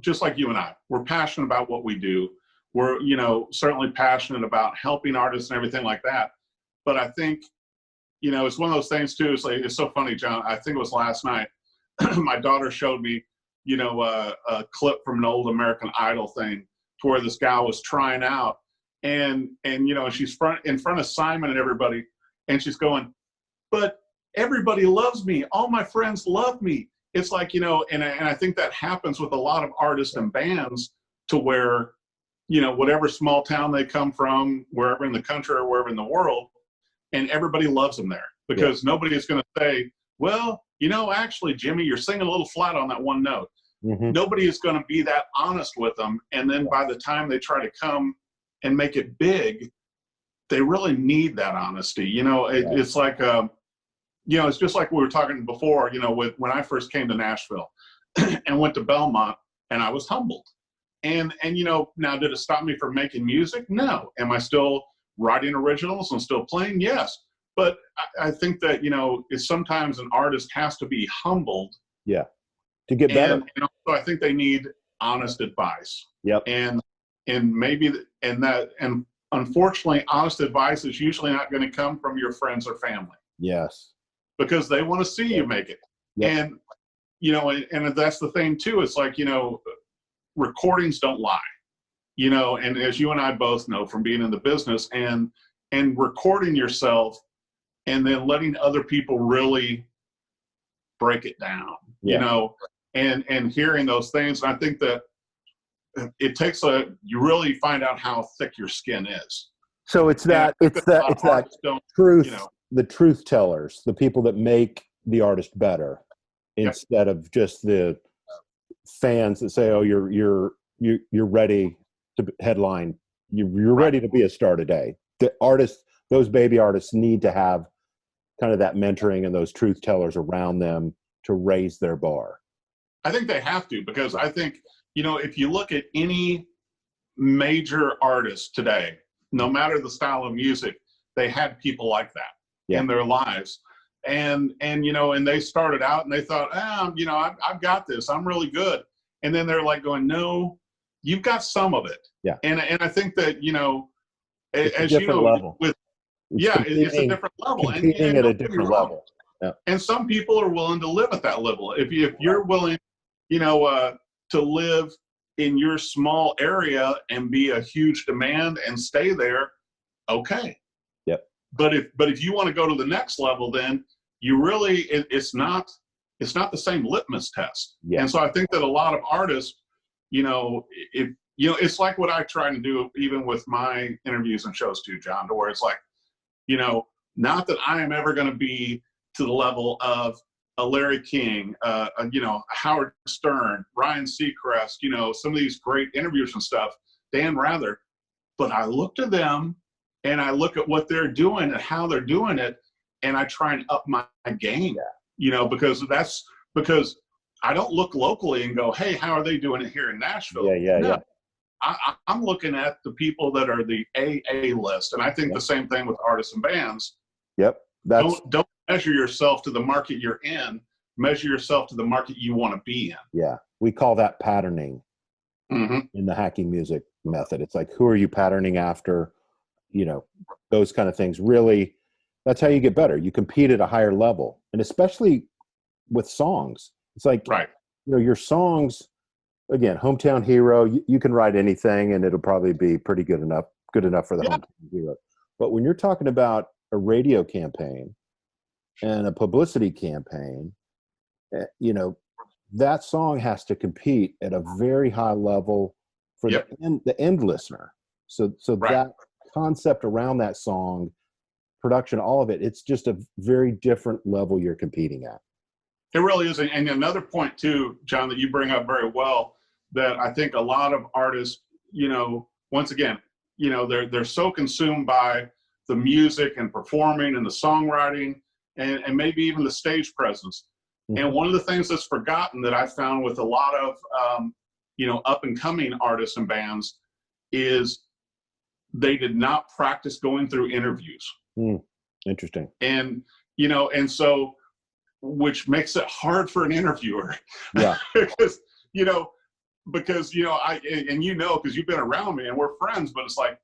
just like you and I, we're passionate about what we do. We're, certainly passionate about helping artists and everything like that. But I think, it's one of those things too. It's like, it's so funny, John. I think it was last night. My daughter showed me, a clip from an old American Idol thing to where this gal was trying out, and she's in front of Simon and everybody, and she's going, but everybody loves me. All my friends love me. It's like, and I think that happens with a lot of artists and bands, to where, whatever small town they come from, wherever in the country or wherever in the world, and everybody loves them there, because nobody is going to say, well, actually, Jimmy, you're singing a little flat on that one note. Nobody is going to be that honest with them. And then by the time they try to come and make it big, they really need that honesty. It's like, it's just like we were talking before, when I first came to Nashville and went to Belmont, and I was humbled. And now, did it stop me from making music? No. Am I still writing originals and still playing? Yes. But I think that, sometimes an artist has to be humbled. Yeah. To get better. And also I think they need honest advice. Yep. And maybe, and unfortunately, honest advice is usually not going to come from your friends or family. Yes. Because they want to see you make it. Yep. And, and that's the thing too. It's like, recordings don't lie, and as you and I both know from being in the business, and recording yourself and then letting other people really break it down, and hearing those things. And I think that it takes you really find out how thick your skin is. So it's that truth, the truth tellers, the people that make the artist better, instead of just the fans that say, oh, you're ready to headline, you're ready to be a star today. The artists, those baby artists, need to have kind of that mentoring and those truth tellers around them to raise their bar. I think they have to, because I think, if you look at any major artist today, no matter the style of music, they had people like that in their lives. And they started out and they thought, I've got this, I'm really good. And then they're like going, no, you've got some of it. Yeah. And I think that, as you know, level. It's a different level. Competing at a different level. Yeah. And some people are willing to live at that level. If you're willing, to live in your small area and be a huge demand and stay there, okay. Yep. But if you want to go to the next level, then you really, it's not the same litmus test. Yeah. And so I think that a lot of artists, it's like what I try to do even with my interviews and shows too, John, to where it's like, not that I am ever going to be to the level of a Larry King, Howard Stern, Ryan Seacrest, some of these great interviews and stuff, Dan Rather, but I look to them and I look at what they're doing and how they're doing it, and I try and up my game, because I don't look locally and go, hey, how are they doing it here in Nashville? No. I'm looking at the people that are the AA list, and I think the same thing with artists and bands. Yep. Don't measure yourself to the market you're in. Measure yourself to the market you want to be in. Yeah. We call that patterning in the hacking music method. It's like, who are you patterning after? Those kind of things. Really, That's how you get better. You compete at a higher level, and especially with songs. It's like, Right. Your songs, again, Hometown Hero, you can write anything and it'll probably be pretty good enough for the Yeah. Hometown Hero. But when you're talking about a radio campaign and a publicity campaign, that song has to compete at a very high level for the end listener. So Right. that concept around that song, production, all of it, it's just a very different level you're competing at. It really is. And another point too, John, that you bring up very well, that I think a lot of artists, once again, they're so consumed by the music and performing and the songwriting and maybe even the stage presence. Mm-hmm. And one of the things that's forgotten that I found with a lot of, up and coming artists and bands is they did not practice going through interviews. Interesting. And so, which makes it hard for an interviewer. Yeah. because because you've been around me and we're friends, but it's like,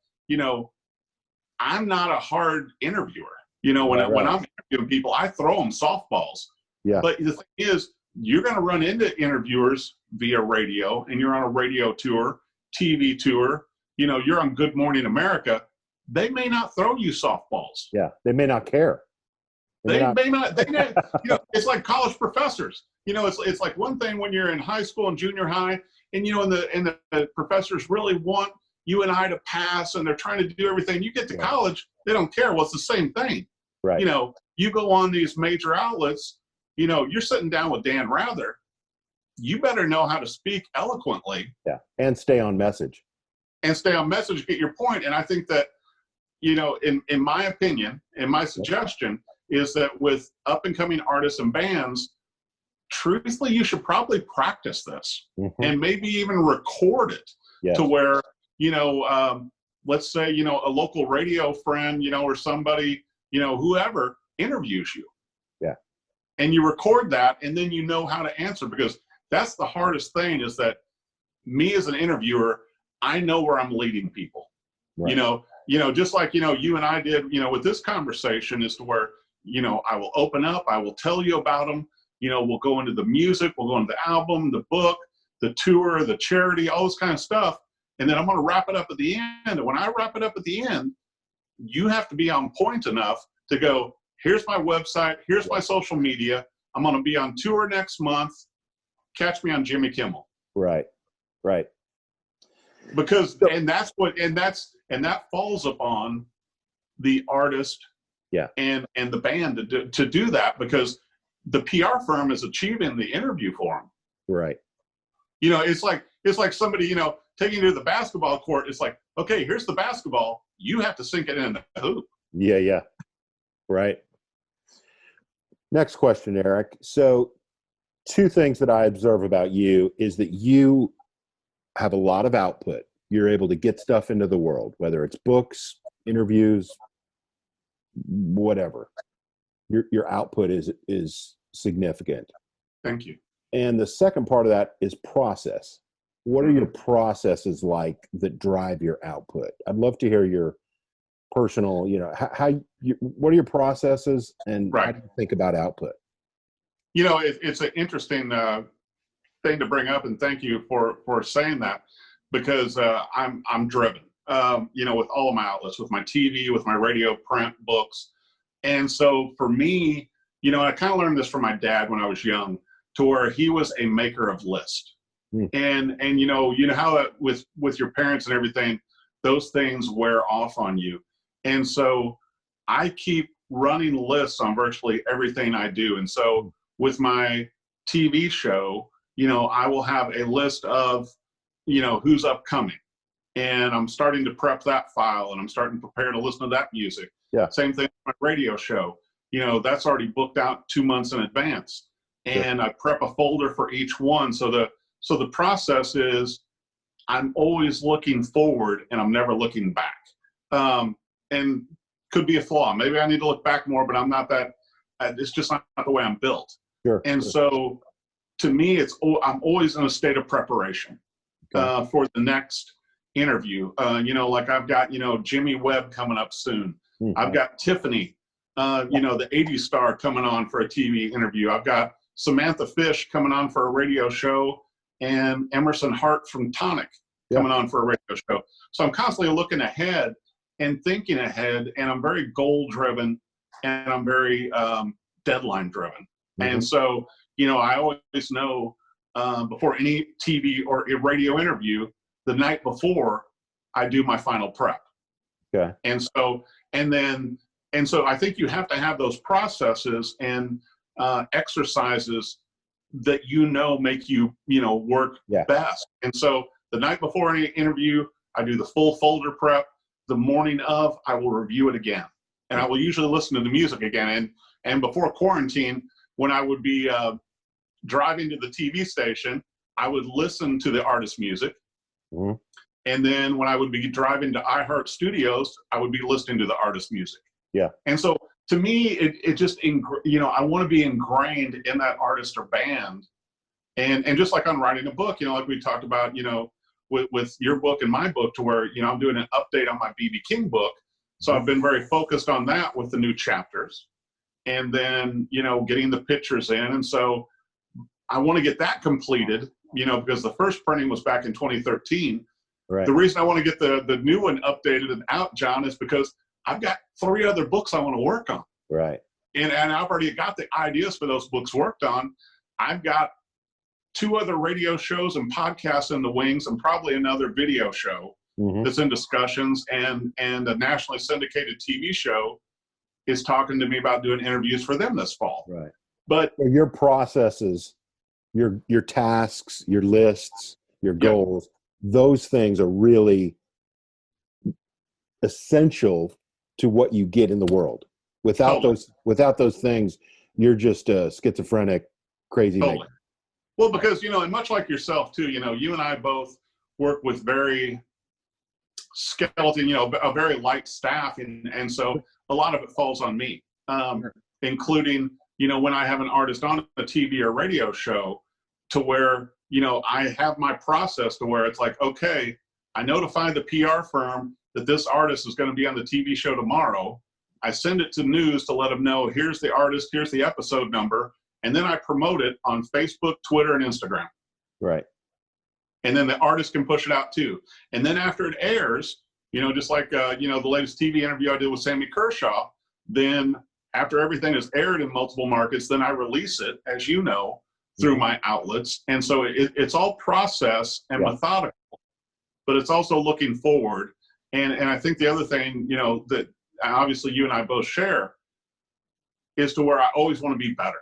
I'm not a hard interviewer. When I'm interviewing people, I throw them softballs. Yeah. But the thing is, you're going to run into interviewers via radio, and you're on a radio tour, TV tour, you're on Good Morning America. They may not throw you softballs. Yeah. They may not care. They may not, it's like college professors. It's like one thing when you're in high school and junior high, and the professors really want you and I to pass, and they're trying to do everything. You get to college, they don't care. Well, it's the same thing. Right. You go on these major outlets, you're sitting down with Dan Rather. You better know how to speak eloquently. Yeah. And stay on message. Get your point. And I think that, in my opinion, and my suggestion is that with up and coming artists and bands, truthfully, you should probably practice this and maybe even record it to where, let's say, a local radio friend, or somebody, whoever interviews you. Yeah. And you record that, and then you know how to answer, because that's the hardest thing, is that me as an interviewer, I know where I'm leading people. Right. Just like, you and I did, with this conversation, as to where, I will open up, I will tell you about them, we'll go into the music, we'll go into the album, the book, the tour, the charity, all this kind of stuff. And then I'm going to wrap it up at the end. And when I wrap it up at the end, you have to be on point enough to go, here's my website, here's my social media. I'm going to be on tour next month. Catch me on Jimmy Kimmel. Right. Right. Because, and that falls upon the artist and the band to do that, because the PR firm is achieving the interview for them. Right. It's like somebody, taking you to the basketball court. It's like, okay, here's the basketball. You have to sink it in the hoop. Yeah. Yeah. Right. Next question, Eric. So 2 things that I observe about you is that you have a lot of output. You're able to get stuff into the world, whether it's books, interviews, whatever. Your output is significant. Thank you. And the second part of that is process. What are your processes like that drive your output? I'd love to hear your personal, what are your processes, and how do you think about output? It's an interesting thing to bring up, and thank you for saying that, because I'm driven, with all of my outlets, with my TV, with my radio, print, books. And so for me, I kind of learned this from my dad when I was young, to where he was a maker of lists. And how that with your parents and everything, those things wear off on you. And so I keep running lists on virtually everything I do. And so with my TV show, I will have a list of, who's upcoming. And I'm starting to prep that file, and I'm starting to prepare to listen to that music. Yeah. Same thing with my radio show. That's already booked out 2 months in advance. And I prep a folder for each one. So the process is, I'm always looking forward and I'm never looking back. And could be a flaw. Maybe I need to look back more, but I'm not that, it's just not the way I'm built. And so to me, I'm always in a state of preparation for the next interview. Like I've got, Jimmy Webb coming up soon. I've got Tiffany the 80s star coming on for a TV interview. I've got Samantha Fish coming on for a radio show, and Emerson Hart from Tonic coming on for a radio show. So I'm constantly looking ahead and thinking ahead, and I'm very goal driven, and I'm very deadline driven. And so, I always know before any TV or a radio interview, the night before, I do my final prep. Okay. And so I think you have to have those processes and exercises that make you work best. And so the night before any interview, I do the full folder prep. The morning of, I will review it again, and I will usually listen to the music again. And before quarantine, when I would be driving to the TV station, I would listen to the artist's music. And then when I would be driving to iHeart Studios, I would be listening to the artist's music. Yeah. And so to me, it just, I want to be ingrained in that artist or band. And just like on writing a book, like we talked about, with your book and my book, to where, I'm doing an update on my B.B. King book. So I've been very focused on that with the new chapters, and then, getting the pictures in. And so I want to get that completed, because the first printing was back in 2013. Right. The reason I want to get the new one updated and out, John, is because I've got 3 other books I want to work on. Right. And I've already got the ideas for those books worked on. I've got 2 other radio shows and podcasts in the wings, and probably another video show that's in discussions, and a nationally syndicated TV show is talking to me about doing interviews for them this fall. Right. But your processes, your tasks, your lists, your goals, those things are really essential to what you get in the world. Without those things, you're just a schizophrenic, crazy nigga. Well, because, and much like yourself too, you and I both work with very skeleton, a very light staff. And so a lot of it falls on me, including, when I have an artist on a TV or radio show, to where, I have my process to where it's like, okay, I notify the PR firm that this artist is going to be on the TV show tomorrow. I send it to news to let them know, here's the artist, here's the episode number. And then I promote it on Facebook, Twitter, and Instagram. Right. And then the artist can push it out too. And then after it airs, just like, the latest TV interview I did with Sammy Kershaw, then after everything is aired in multiple markets, then I release it, as you know, through my outlets. And so it's all process and methodical, but it's also looking forward. And I think the other thing, that obviously you and I both share, is to where I always want to be better.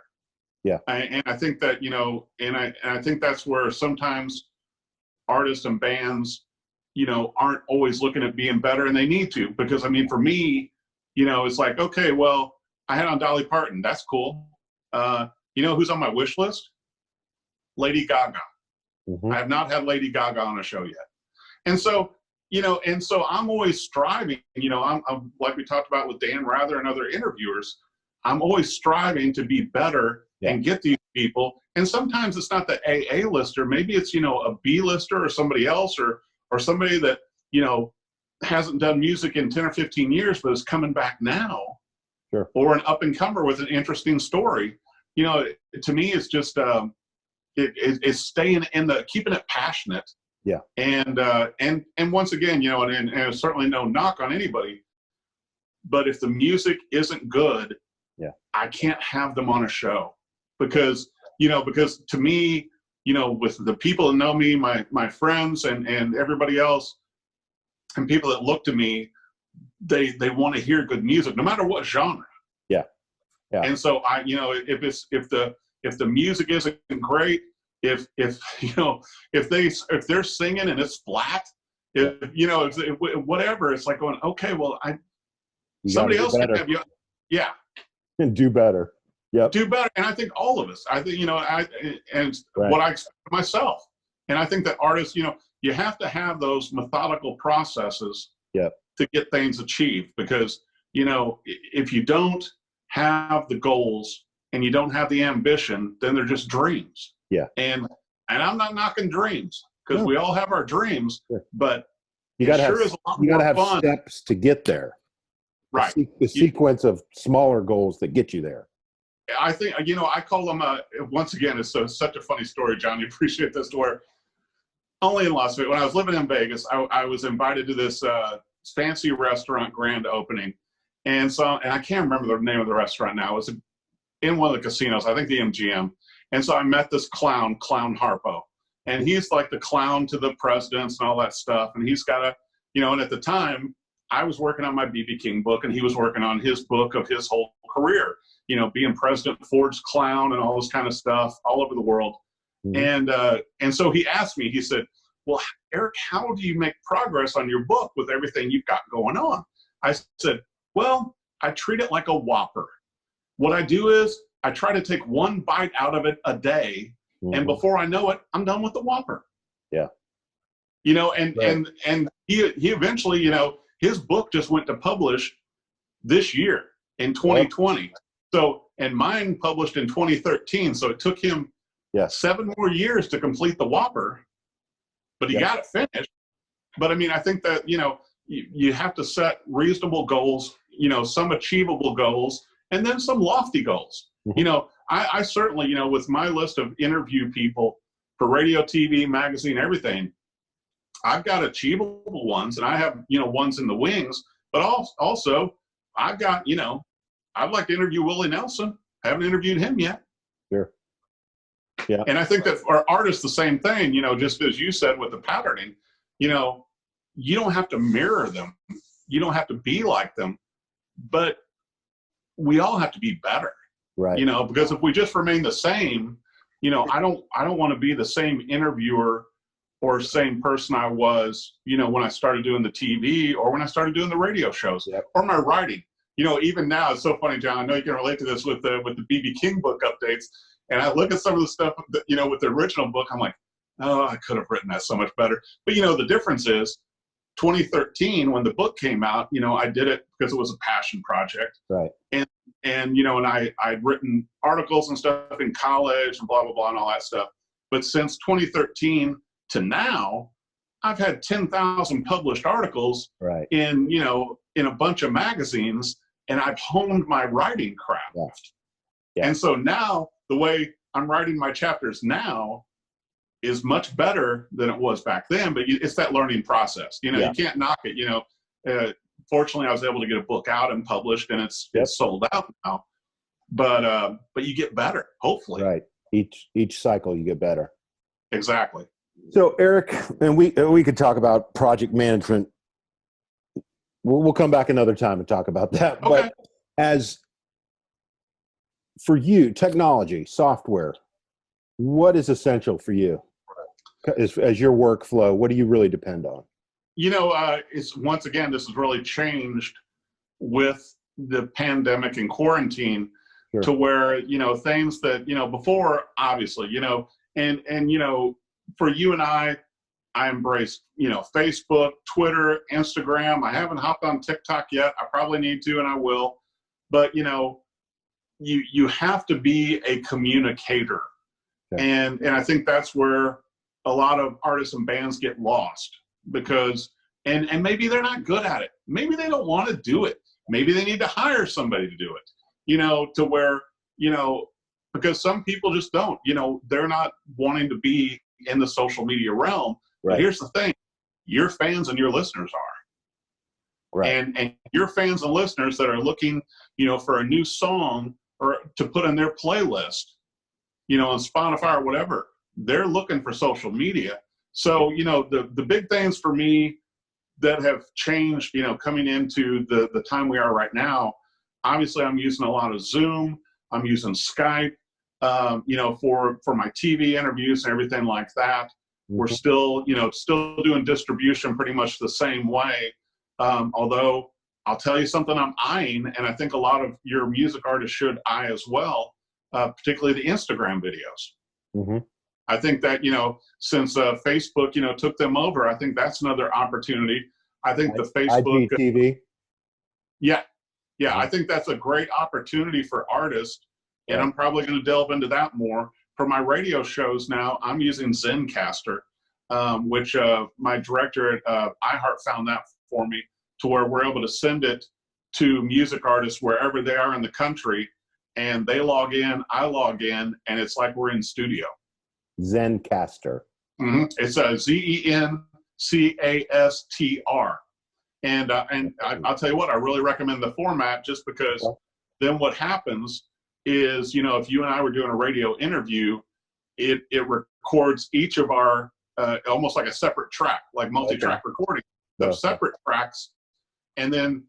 Yeah. And I think that, and I think that's where sometimes artists and bands, aren't always looking at being better, and they need to, because for me, it's like, okay, well, I had on Dolly Parton. That's cool. Who's on my wish list? Lady Gaga. I have not had Lady Gaga on a show yet. And so, I'm always striving, I'm like we talked about with Dan Rather and other interviewers, I'm always striving to be better and get these people. And sometimes it's not the AA lister. Maybe it's, a B lister or somebody else, or somebody that, hasn't done music in 10 or 15 years, but is coming back now. Sure. Or an up and comer with an interesting story. To me, it's just, it's staying keeping it passionate. Yeah. And once again, and certainly no knock on anybody, but if the music isn't good, I can't have them on a show, because to me, with the people that know me, my friends and everybody else, and people that look to me, they want to hear good music, no matter what genre. Yeah. Yeah. And so if the music isn't great, if they're singing and it's flat, whatever, it's like going, okay, well, somebody else can have you. Yeah. And do better. Yeah. Do better. And I think all of us, what I expect of myself. And I think that artists, you have to have those methodical processes to get things achieved, because, if you don't have the goals and you don't have the ambition, then they're just dreams. Yeah. And I'm not knocking dreams, because we all have our dreams, but you got to have steps to get there. Right. The sequence of smaller goals that get you there. I think, I call them, once again, it's such a funny story, John. You appreciate this, to where only in Las Vegas, when I was living in Vegas, I was invited to this fancy restaurant grand opening. And I can't remember the name of the restaurant now. It was in one of the casinos, I think the MGM. And so I met this clown Harpo. And he's like the clown to the presidents and all that stuff. And he's got and at the time, I was working on my B.B. King book, and he was working on his book of his whole career, being President Ford's clown and all this kind of stuff all over the world. Mm-hmm. And so he asked me, he said, well, Eric, how do you make progress on your book with everything you've got going on? I said, well, I treat it like a Whopper. What I do is I try to take one bite out of it a day. Mm-hmm. And before I know it, I'm done with the Whopper. Yeah. And he eventually, his book just went to publish this year in 2020. Yep. So, and mine published in 2013. So it took him 7 more years to complete the Whopper, but he got it finished. But I mean, I think that, you have to set reasonable goals, some achievable goals, and then some lofty goals. Mm-hmm. I certainly, with my list of interview people for radio, TV, magazine, everything, I've got achievable ones, and I have, ones in the wings, but also I've got, I'd like to interview Willie Nelson. I haven't interviewed him yet. Sure. Yeah. And I think that for artists, the same thing, just as you said with the patterning, you don't have to mirror them. You don't have to be like them, but we all have to be better. Right. Because if we just remain the same, I don't want to be the same interviewer or same person I was, when I started doing the TV or when I started doing the radio shows. Yep. Or my writing. Even now, it's so funny, John. I know you can relate to this with the B.B. King book updates. And I look at some of the stuff that, with the original book, I'm like, oh, I could have written that so much better. But, the difference is 2013, when the book came out, I did it because it was a passion project. Right. And I'd written articles and stuff in college and blah, blah, blah, and all that stuff. But since 2013 to now, I've had 10,000 published articles in a bunch of magazines, and I've honed my writing craft. Yeah. Yeah. And so now the way I'm writing my chapters now is much better than it was back then, but it's that learning process. You can't knock it. Fortunately, I was able to get a book out and published, and it's sold out now. But you get better, hopefully. Right. Each cycle you get better. Exactly. So Eric, and we could talk about project management. We'll come back another time and talk about that. Okay. But as for you, technology, software, what is essential for you as your workflow? What do you really depend on? It's once again, this has really changed with the pandemic and quarantine. Sure. To where, things that, before, obviously, and for you and I embraced, Facebook, Twitter, Instagram. I haven't hopped on TikTok yet. I probably need to, and I will. But, you have to be a communicator. Okay. And I think that's where a lot of artists and bands get lost because, and maybe they're not good at it. Maybe they don't want to do it. Maybe they need to hire somebody to do it, to where, because some people just don't, they're not wanting to be in the social media realm. Right. But here's the thing, your fans and your listeners are. Right. And your fans and listeners that are looking, for a new song or to put in their playlist, on Spotify or whatever, they're looking for social media. So, the big things for me that have changed, coming into the time we are right now, obviously I'm using a lot of Zoom. I'm using Skype, for my TV interviews and everything like that. Mm-hmm. We're still doing distribution pretty much the same way. Although I'll tell you something I'm eyeing, and I think a lot of your music artists should eye as well, particularly the Instagram videos. Mm-hmm. I think that, since Facebook, took them over, I think that's another opportunity. I think the Facebook IGTV. Yeah. I think that's a great opportunity for artists, and I'm probably going to delve into that more. For my radio shows now, I'm using Zencastr, which my director at iHeart found that for me, to where we're able to send it to music artists wherever they are in the country, and they log in, I log in, and it's like we're in studio. Zencastr. It's a Zencastr. And I'll tell you what, I really recommend the format, just because then what happens is, you know, if you and I were doing a radio interview, it records each of our, almost like a separate track, like multi-track recording, those separate tracks. And then,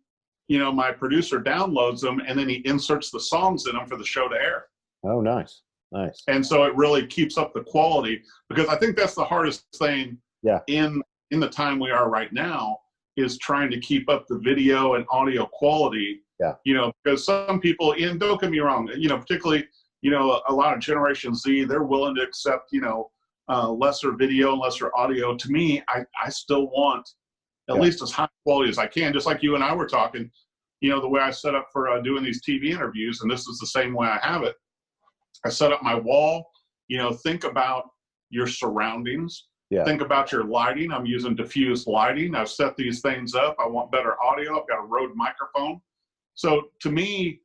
you know, my producer downloads them, and then he inserts the songs in them for the show to air. Oh, nice. Nice. And so it really keeps up the quality, because I think that's the hardest thing in the time we are right now, is trying to keep up the video and audio quality. Yeah. You know, because some people, and don't get me wrong, you know, particularly, you know, a lot of Generation Z, they're willing to accept, you know, lesser video, lesser audio. To me, I still want at least as high quality as I can, just like you and I were talking, you know, the way I set up for doing these TV interviews, and this is the same way I have it. I set up my wall, you know, think about your surroundings. Yeah. Think about your lighting. I'm using diffused lighting. I've set these things up. I want better audio. I've got a Rode microphone. So to me,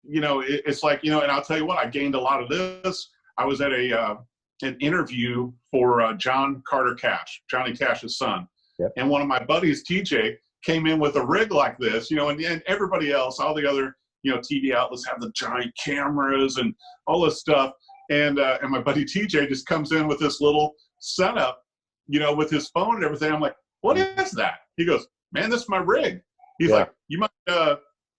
you know, it's like, you know, and I'll tell you what, I gained a lot of this. I was at an interview for John Carter Cash, Johnny Cash's son. Yep. And one of my buddies, TJ, came in with a rig like this, you know, and everybody else, all the other, you know, TV outlets have the giant cameras and all this stuff. And my buddy TJ just comes in with this little setup, you know, with his phone and everything. I'm like, what is that? He goes, man, this is my rig. He's like, you might,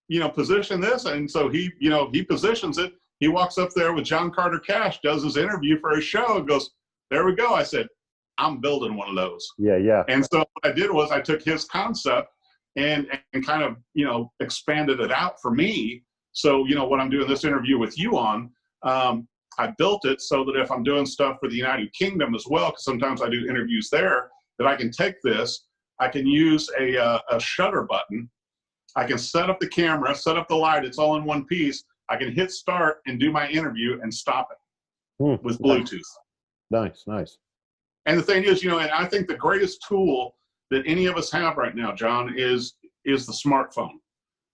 you know, position this. And so he, you know, he positions it. He walks up there with John Carter Cash, does his interview for his show, and goes, there we go. I said, I'm building one of those. Yeah, yeah. And so what I did was I took his concept and kind of, you know, expanded it out for me. So, you know, what I'm doing this interview with you on, I built it so that if I'm doing stuff for the United Kingdom as well, because sometimes I do interviews there, that I can take this, I can use a shutter button. I can set up the camera, set up the light. It's all in one piece. I can hit start and do my interview and stop it with Bluetooth. Nice, nice. And the thing is, you know, and I think the greatest tool that any of us have right now, John, is the smartphone.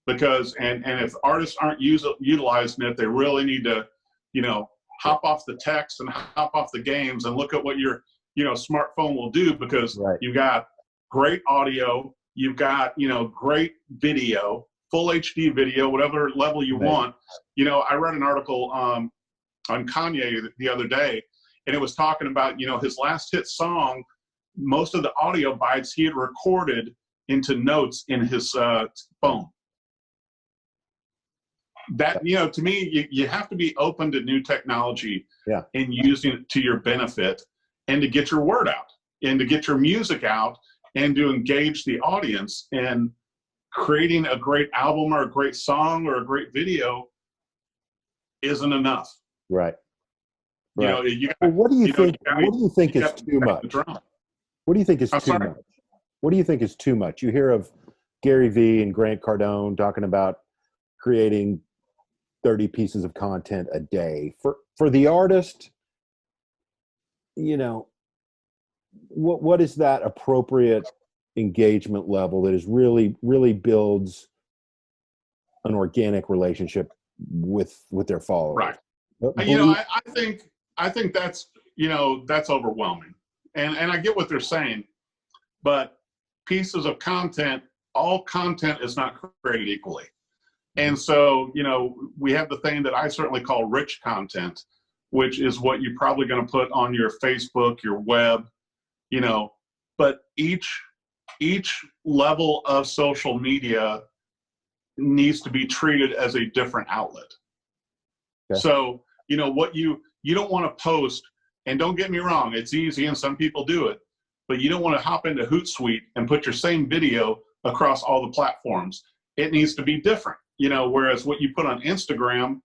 Because, and if artists aren't utilizing it, they really need to, you know, hop off the text and hop off the games and look at what your, you know, smartphone will do, because you've got great audio, you've got, you know, great video, full HD video, whatever level you want. You know, I read an article on Kanye the other day, and it was talking about, you know, his last hit song, most of the audio bites he had recorded into notes in his phone. That, you know, to me, you have to be open to new technology and using it to your benefit, and to get your word out and to get your music out and to engage the audience. And creating a great album or a great song or a great video isn't enough. Right. You know, what do you think? What do you think is too much? What do you think is too much? What do you think is too much? You hear of Gary Vee and Grant Cardone talking about creating 30 pieces of content a day. For the artist, you know, what is that appropriate engagement level that is really builds an organic relationship with their followers? Right. You know, I think that's, you know, that's overwhelming. And I get what they're saying, but pieces of content, all content is not created equally. And so, you know, we have the thing that I certainly call rich content, which is what you're probably going to put on your Facebook, your web, you know, but each level of social media needs to be treated as a different outlet. Okay. So, you know, what you don't want to post, and don't get me wrong, it's easy and some people do it, but you don't want to hop into Hootsuite and put your same video across all the platforms. It needs to be different. You know, whereas what you put on Instagram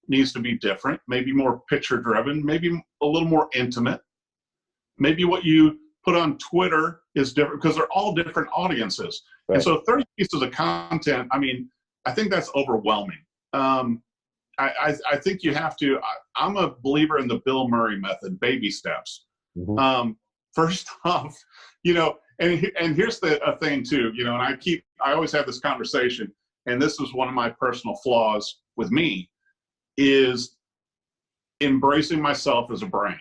needs to be different, maybe more picture driven, maybe a little more intimate. Maybe what you put on Twitter is different, because they're all different audiences. Right. And so 30 pieces of content, I mean, I think that's overwhelming. I think you have to, I'm a believer in the Bill Murray method, baby steps. Mm-hmm. First off, you know, and here's the thing too, you know, and I always have this conversation. and this is one of my personal flaws with me, is embracing myself as a brand.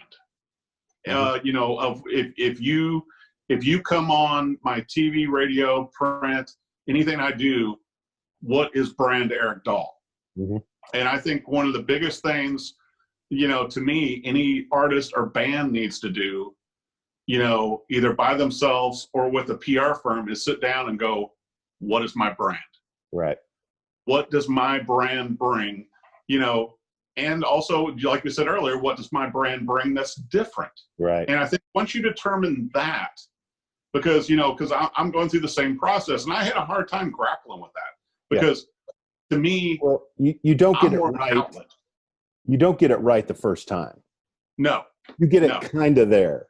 You know, if you come on my TV, radio, print, anything I do, what is brand Eric Dahl? And I think one of the biggest things, you know, to me, any artist or band needs to do, you know, either by themselves or with a PR firm, is sit down and go, what is my brand? Right. What does my brand bring? You know, and also, like we said earlier, what does my brand bring that's different? Right. And I think once you determine that, because, you know, because I'm going through the same process, and I had a hard time grappling with that, because to me, well, you don't get it more of an right. outlet. You don't get it right the first time. No. You get it kind of there.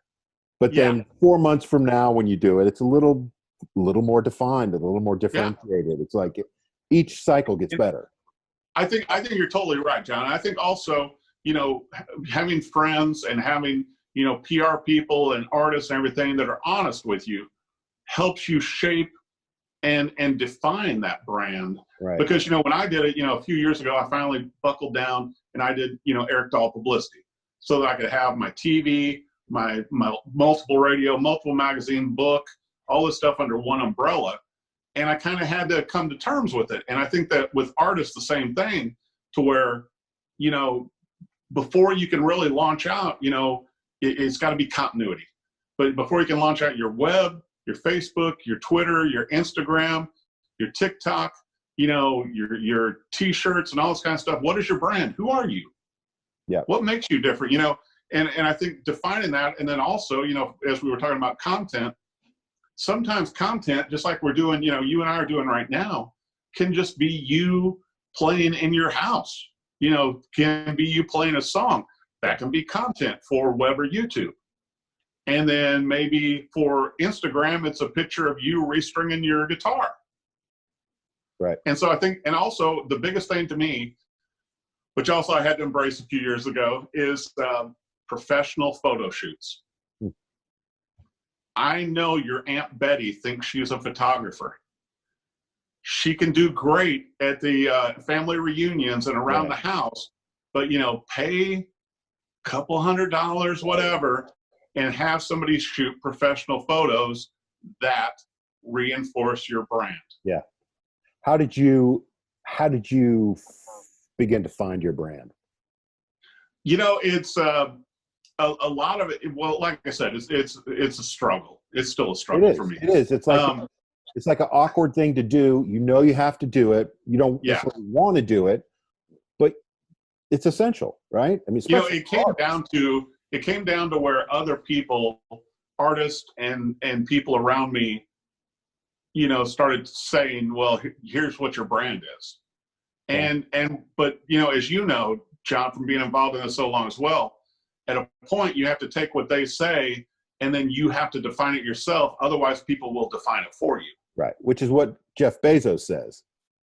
But then 4 months from now, when you do it, it's a little more defined, a little more differentiated. It's like each cycle gets better. I think you're totally right, John. I think also, you know, having friends and having, you know, PR people and artists and everything that are honest with you helps you shape and define that brand. Right. Because, you know, when I did it, you know, a few years ago, I finally buckled down and I did, you know, Eric Dahl publicity, so that I could have my TV, my multiple radio, multiple magazine, book, all this stuff under one umbrella. And I kind of had to come to terms with it. And I think that with artists, the same thing, to where, you know, before you can really launch out, you know, it's got to be continuity. But before you can launch out your web, your Facebook, your Twitter, your Instagram, your TikTok, you know, your T-shirts and all this kind of stuff, what is your brand? Who are you? Yeah. What makes you different? You know, and I think defining that, and then also, you know, as we were talking about content, sometimes content, just like we're doing, you know, you and I are doing right now, can just be you playing in your house. You know, can be you playing a song. That can be content for web or YouTube. And then maybe for Instagram, it's a picture of you restringing your guitar. Right. And so I think, and also the biggest thing to me, which also I had to embrace a few years ago, is professional photo shoots. I know your Aunt Betty thinks she's a photographer. She can do great at the family reunions and around the house, but, you know, pay a couple $100, whatever, and have somebody shoot professional photos that reinforce your brand. Yeah. How did you begin to find your brand? You know, it's a lot of it. Well, like I said, it's a struggle. It's still a struggle for me. It is. It's like an awkward thing to do. You know, you have to do it. You don't necessarily want to do it, but it's essential, right? I mean, you know, it came down to where other people, artists and people around me, you know, started saying, well, here's what your brand is. But, you know, as you know, John, from being involved in this so long as well, at a point you have to take what they say and then you have to define it yourself. Otherwise, people will define it for you. Right. Which is what Jeff Bezos says.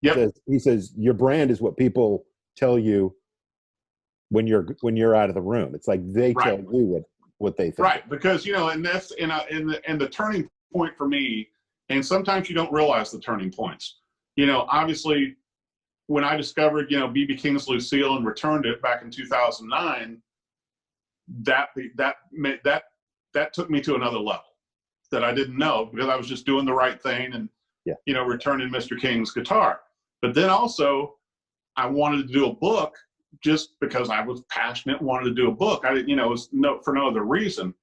Yep. He says your brand is what people tell you when you're out of the room. It's like they tell you what they think. Right. Because, you know, and that's in the turning point for me. And sometimes you don't realize the turning points. You know, obviously, when I discovered, you know, B.B. King's Lucille and returned it back in 2009, that took me to another level that I didn't know, because I was just doing the right thing and, you know, returning Mr. King's guitar. But then also, I wanted to do a book just because I was passionate and wanted to do a book. I didn't, you know, it was for no other reason.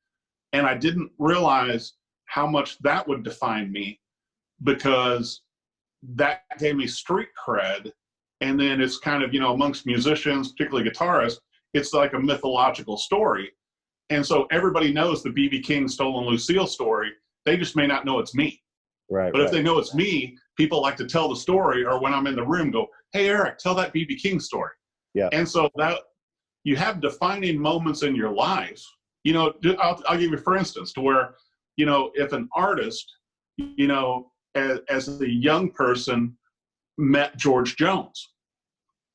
And I didn't realize how much that would define me, because that gave me street cred. And then it's kind of, you know, amongst musicians, particularly guitarists, it's like a mythological story. And so everybody knows the B.B. King Stolen Lucille story. They just may not know it's me. Right. But if they know it's me, people like to tell the story, or when I'm in the room, go, hey, Eric, tell that B.B. King story. Yeah. And so that you have defining moments in your life. You know, I'll give you, for instance, to where, you know, if an artist, you know, as a young person met George Jones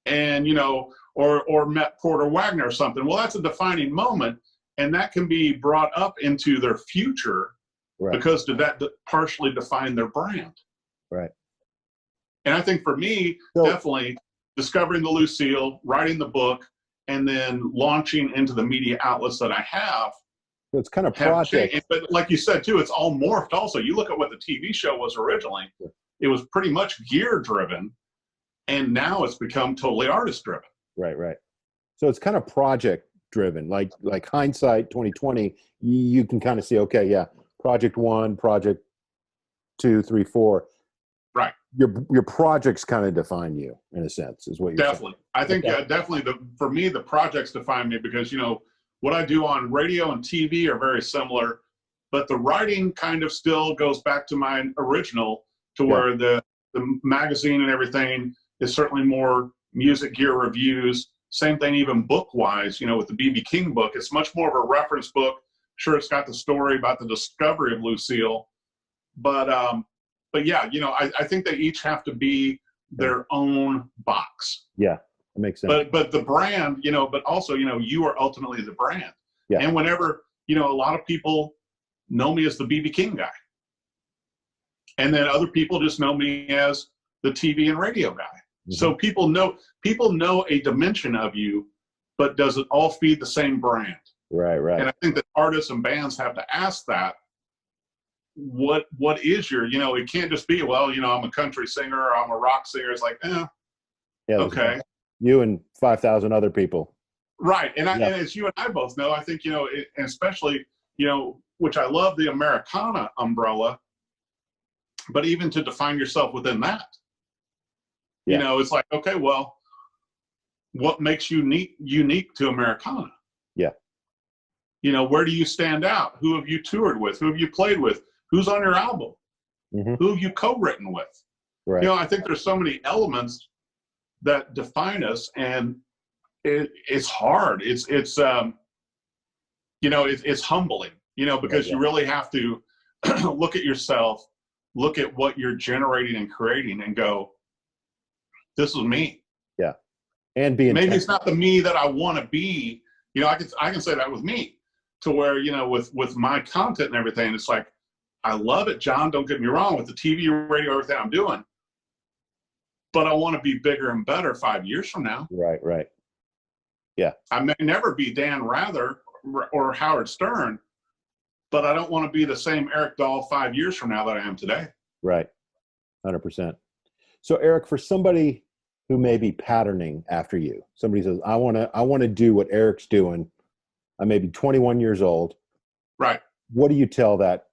and, you know, or met Porter Wagner or something, well, that's a defining moment. And that can be brought up into their future, because did that partially define their brand? Right. And I think for me, definitely discovering the Lucille, writing the book, and then launching into the media outlets that I have. So it's kind of project. But like you said, too, it's all morphed also. You look at what the TV show was originally, it was pretty much gear driven, and now it's become totally artist driven. Right, right. So it's kind of project driven, like hindsight 2020, you can kind of see, okay, yeah, project 1, project 2, 3, 4. Right. Your projects kind of define you in a sense, is what you're saying. I think definitely for me, the projects define me because, you know, what I do on radio and TV are very similar, but the writing kind of still goes back to my original, to where the magazine and everything is certainly more music gear reviews. Same thing even book-wise, you know, with the B.B. King book. It's much more of a reference book. Sure, it's got the story about the discovery of Lucille. But yeah, you know, I think they each have to be their own box. Yeah, that makes sense. But the brand, you know, but also, you know, you are ultimately the brand. Yeah. And whenever, you know, a lot of people know me as the B.B. King guy. And then other people just know me as the TV and radio guy. Mm-hmm. So people know a dimension of you, but does it all feed the same brand? Right, right. And I think that artists and bands have to ask that. What is your, you know, it can't just be, well, you know, I'm a country singer or I'm a rock singer. It's like, yeah, okay. You and 5,000 other people. Right. And as you and I both know, I think, you know, and especially, you know, which I love the Americana umbrella, but even to define yourself within that, you know, it's like, okay, well, what makes you unique to Americana? Yeah. You know, where do you stand out? Who have you toured with? Who have you played with? Who's on your album? Mm-hmm. Who have you co-written with? Right. You know, I think there's so many elements that define us, and it's hard. It's you know, it's humbling, you know, because you really have to look at yourself, look at what you're generating and creating, and go, this is me. Yeah. And be maybe it's not the me that I want to be. You know, I can say that with me, to where, you know, with my content and everything, it's like, I love it, John, don't get me wrong, with the TV, radio, everything I'm doing, but I want to be bigger and better 5 years from now. Right, right. Yeah. I may never be Dan Rather or Howard Stern, but I don't want to be the same Eric Dahl 5 years from now that I am today. Right. 100%. So Eric, for somebody who may be patterning after you, somebody says, I want to do what Eric's doing. I may be 21 years old. Right. What do you tell that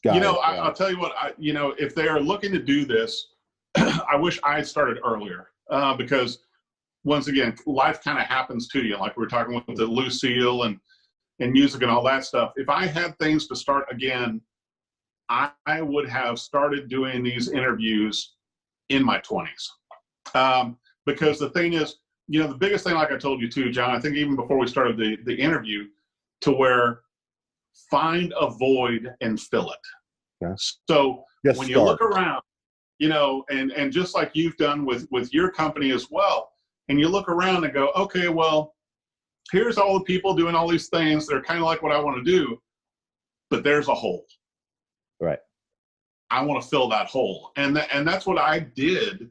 guy? You know, I'll tell you what, you know, if they are looking to do this, I wish I had started earlier, because once again, life kind of happens to you. Like we were talking with the Lucille and music and all that stuff. If I had things to start again, I would have started doing these interviews in my 20s. Because the thing is, you know, the biggest thing, like I told you too, John, I think even before we started the interview, to where find a void and fill it. Yeah. So when you look around, you know, and just like you've done with your company as well, and you look around and go, okay, well, here's all the people doing all these things. They're kind of like what I want to do, but there's a hole. Right. I want to fill that hole. And that's what I did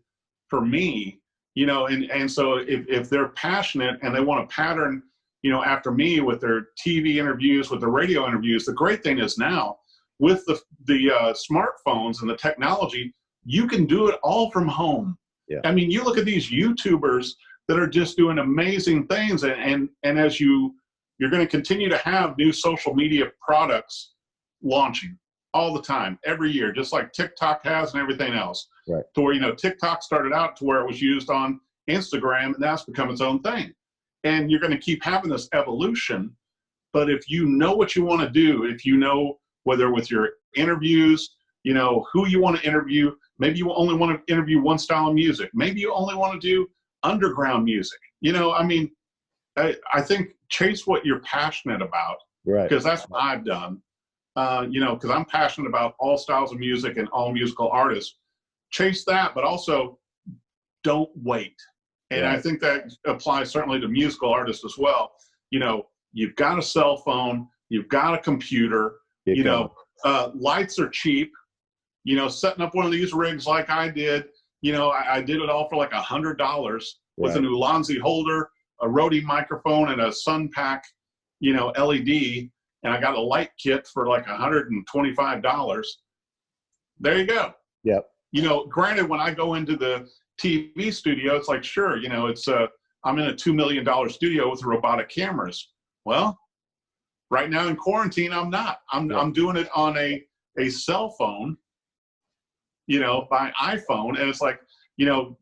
for me, you know, and so if they're passionate and they want to pattern, you know, after me with their TV interviews, with the radio interviews, the great thing is now with the smartphones and the technology, you can do it all from home. Yeah. I mean, you look at these YouTubers that are just doing amazing things. And as you're going to continue to have new social media products launching all the time, every year, just like TikTok has and everything else. Right. To where, you know, TikTok started out to where it was used on Instagram, and that's become its own thing. And you're going to keep having this evolution. But if you know what you want to do, if you know whether with your interviews, you know, who you want to interview, maybe you only want to interview one style of music. Maybe you only want to do underground music. You know, I mean, I think chase what you're passionate about. Right. Because that's what I've done. You know, because I'm passionate about all styles of music and all musical artists. Chase that, but also don't wait. And right. I think that applies certainly to musical artists as well. You know, you've got a cell phone, you've got a computer, you know, lights are cheap. setting up one of these rigs like I did, I did it all for like $100 with an Ulanzi holder, a Rode microphone, and a Sunpack, LED, and I got a light kit for like $125. There you go. Yep. Granted, when I go into the TV studio, it's like, sure, it's I'm in a $2 million studio with robotic cameras. Well, right now in quarantine, I'm not. I'm doing it on a cell phone, by iPhone, and it's like,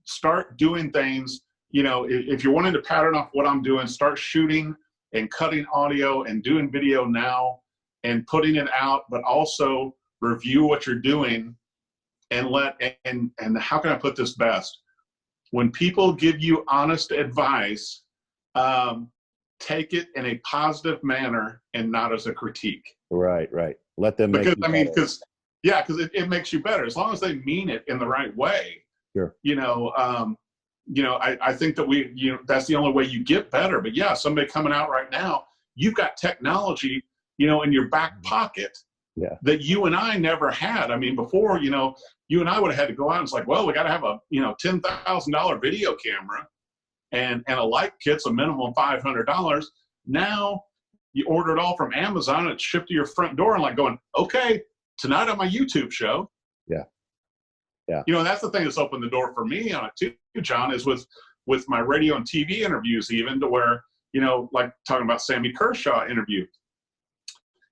start doing things. If you're wanting to pattern off what I'm doing, start shooting and cutting audio and doing video now and putting it out, but also review what you're doing and how can I put this best? When people give you honest advice, take it in a positive manner and not as a critique. Right. Let them make because it makes you better as long as they mean it in the right way. Sure. I think that that's the only way you get better. But yeah, somebody coming out right now, you've got technology, in your back pocket that you and I never had. I mean, before, you and I would have had to go out and it's like, well, we got to have a, $10,000 video camera and a light kit's a minimum $500. Now you order it all from Amazon, it's shipped to your front door and like going, okay, tonight on my YouTube show. Yeah. That's the thing that's opened the door for me on it too, John, is with my radio and TV interviews, even to where, like talking about Sammy Kershaw interview.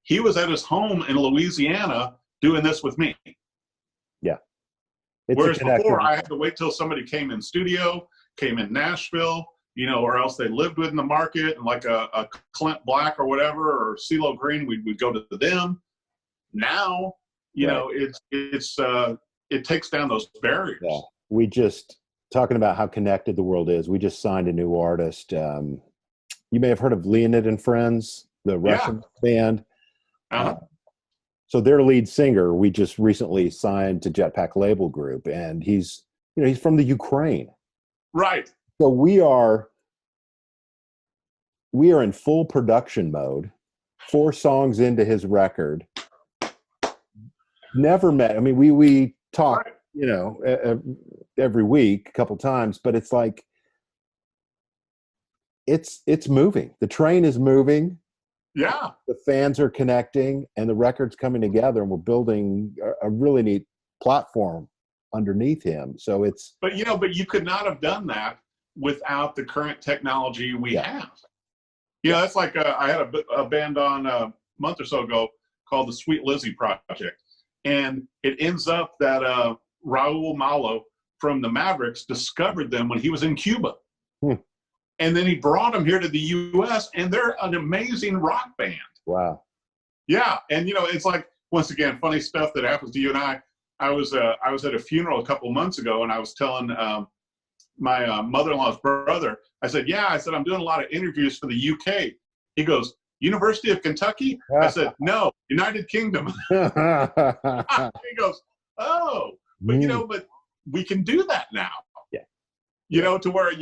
He was at his home in Louisiana doing this with me. Yeah. Whereas before I had to wait till somebody came in studio, came in Nashville, or else they lived within the market, and like a Clint Black or whatever, or CeeLo Green, we'd go to them. Now, it takes down those barriers. Yeah. We just talking about how connected the world is. We just signed a new artist. You may have heard of Leonid and Friends, the Russian band. So their lead singer, we just recently signed to Jetpack Label Group, and he's from the Ukraine. Right. So we are in full production mode, 4 songs into his record. Never met. I mean, we talk, every week, a couple times, but it's like, it's moving. The train is moving. Yeah. The fans are connecting and the record's coming together, and we're building a really neat platform underneath him. So it's, but you could not have done that without the current technology we have. That's like, I had a band on a month or so ago called the Sweet Lizzie Project. And it ends up that Raul Malo from the Mavericks discovered them when he was in Cuba. And then he brought them here to the U.S., and they're an amazing rock band. Wow. Yeah, and it's like, once again, funny stuff that happens to you and I. I was at a funeral a couple months ago, and I was telling my mother-in-law's brother, I said, I'm doing a lot of interviews for the UK. He goes, University of Kentucky? I said, no, United Kingdom. He goes, oh, but but we can do that now. To where,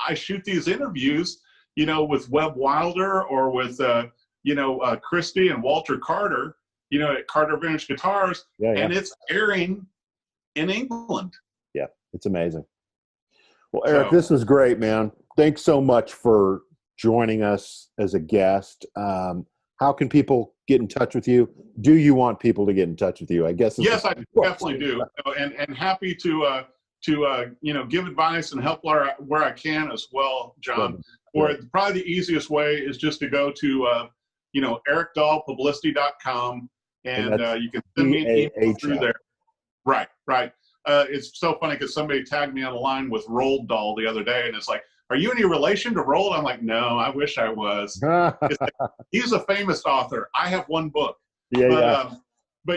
I shoot these interviews, with Webb Wilder or with, Christy and Walter Carter, at Carter Vintage Guitars, and it's airing in England. Yeah, it's amazing. Well, Eric, this was great, man. Thanks so much for joining us as a guest. How can people get in touch with you? Do you want people to get in touch with you? I guess. Yes, I definitely do, and happy to give advice and help where I can as well, John. Or probably the easiest way is just to go to ericdahlpublicity.com, and you can send me an email through there. Right. It's so funny because somebody tagged me on the line with Roald Dahl the other day, and it's like, are you any relation to Roald? I'm like, no, I wish I was. He's a famous author. I have one book. But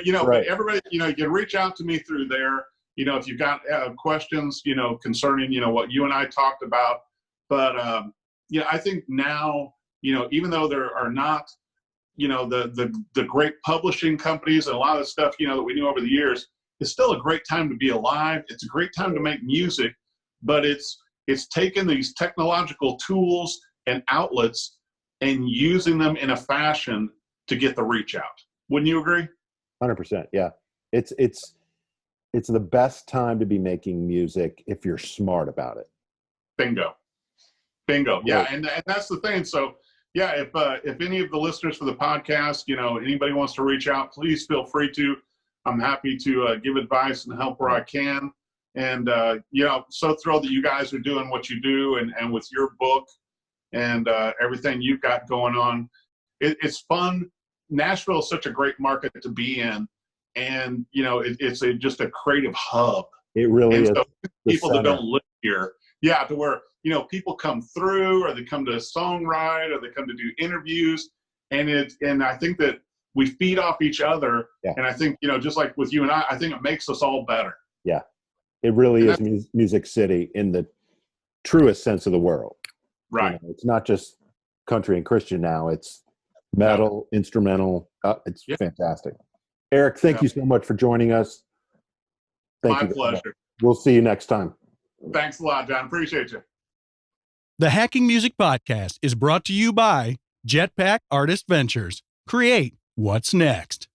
everybody, you can reach out to me through there. If you've got questions, concerning, what you and I talked about. But, I think now, even though there are not, the great publishing companies and a lot of the stuff, that we knew over the years, it's still a great time to be alive. It's a great time to make music, but it's taken these technological tools and outlets and using them in a fashion to get the reach out. Wouldn't you agree? 100%. Yeah. It's the best time to be making music if you're smart about it. Bingo. Yeah, and that's the thing. So, yeah, if any of the listeners for the podcast, anybody wants to reach out, please feel free to. I'm happy to give advice and help where I can. And, so thrilled that you guys are doing what you do and with your book and everything you've got going on. It's fun. Nashville is such a great market to be in. And, it's just a creative hub. It really is. So people that don't live here, to where, people come through, or they come to songwrite, or they come to do interviews. And I think that we feed off each other. Yeah. And I think, just like with you and I think it makes us all better. Yeah. It really is Music City in the truest sense of the world. Right. It's not just country and Christian now. It's metal, instrumental. It's fantastic. Eric, thank you so much for joining us. My pleasure. We'll see you next time. Thanks a lot, John. Appreciate you. The Hacking Music Podcast is brought to you by Jetpack Artist Ventures. Create what's next.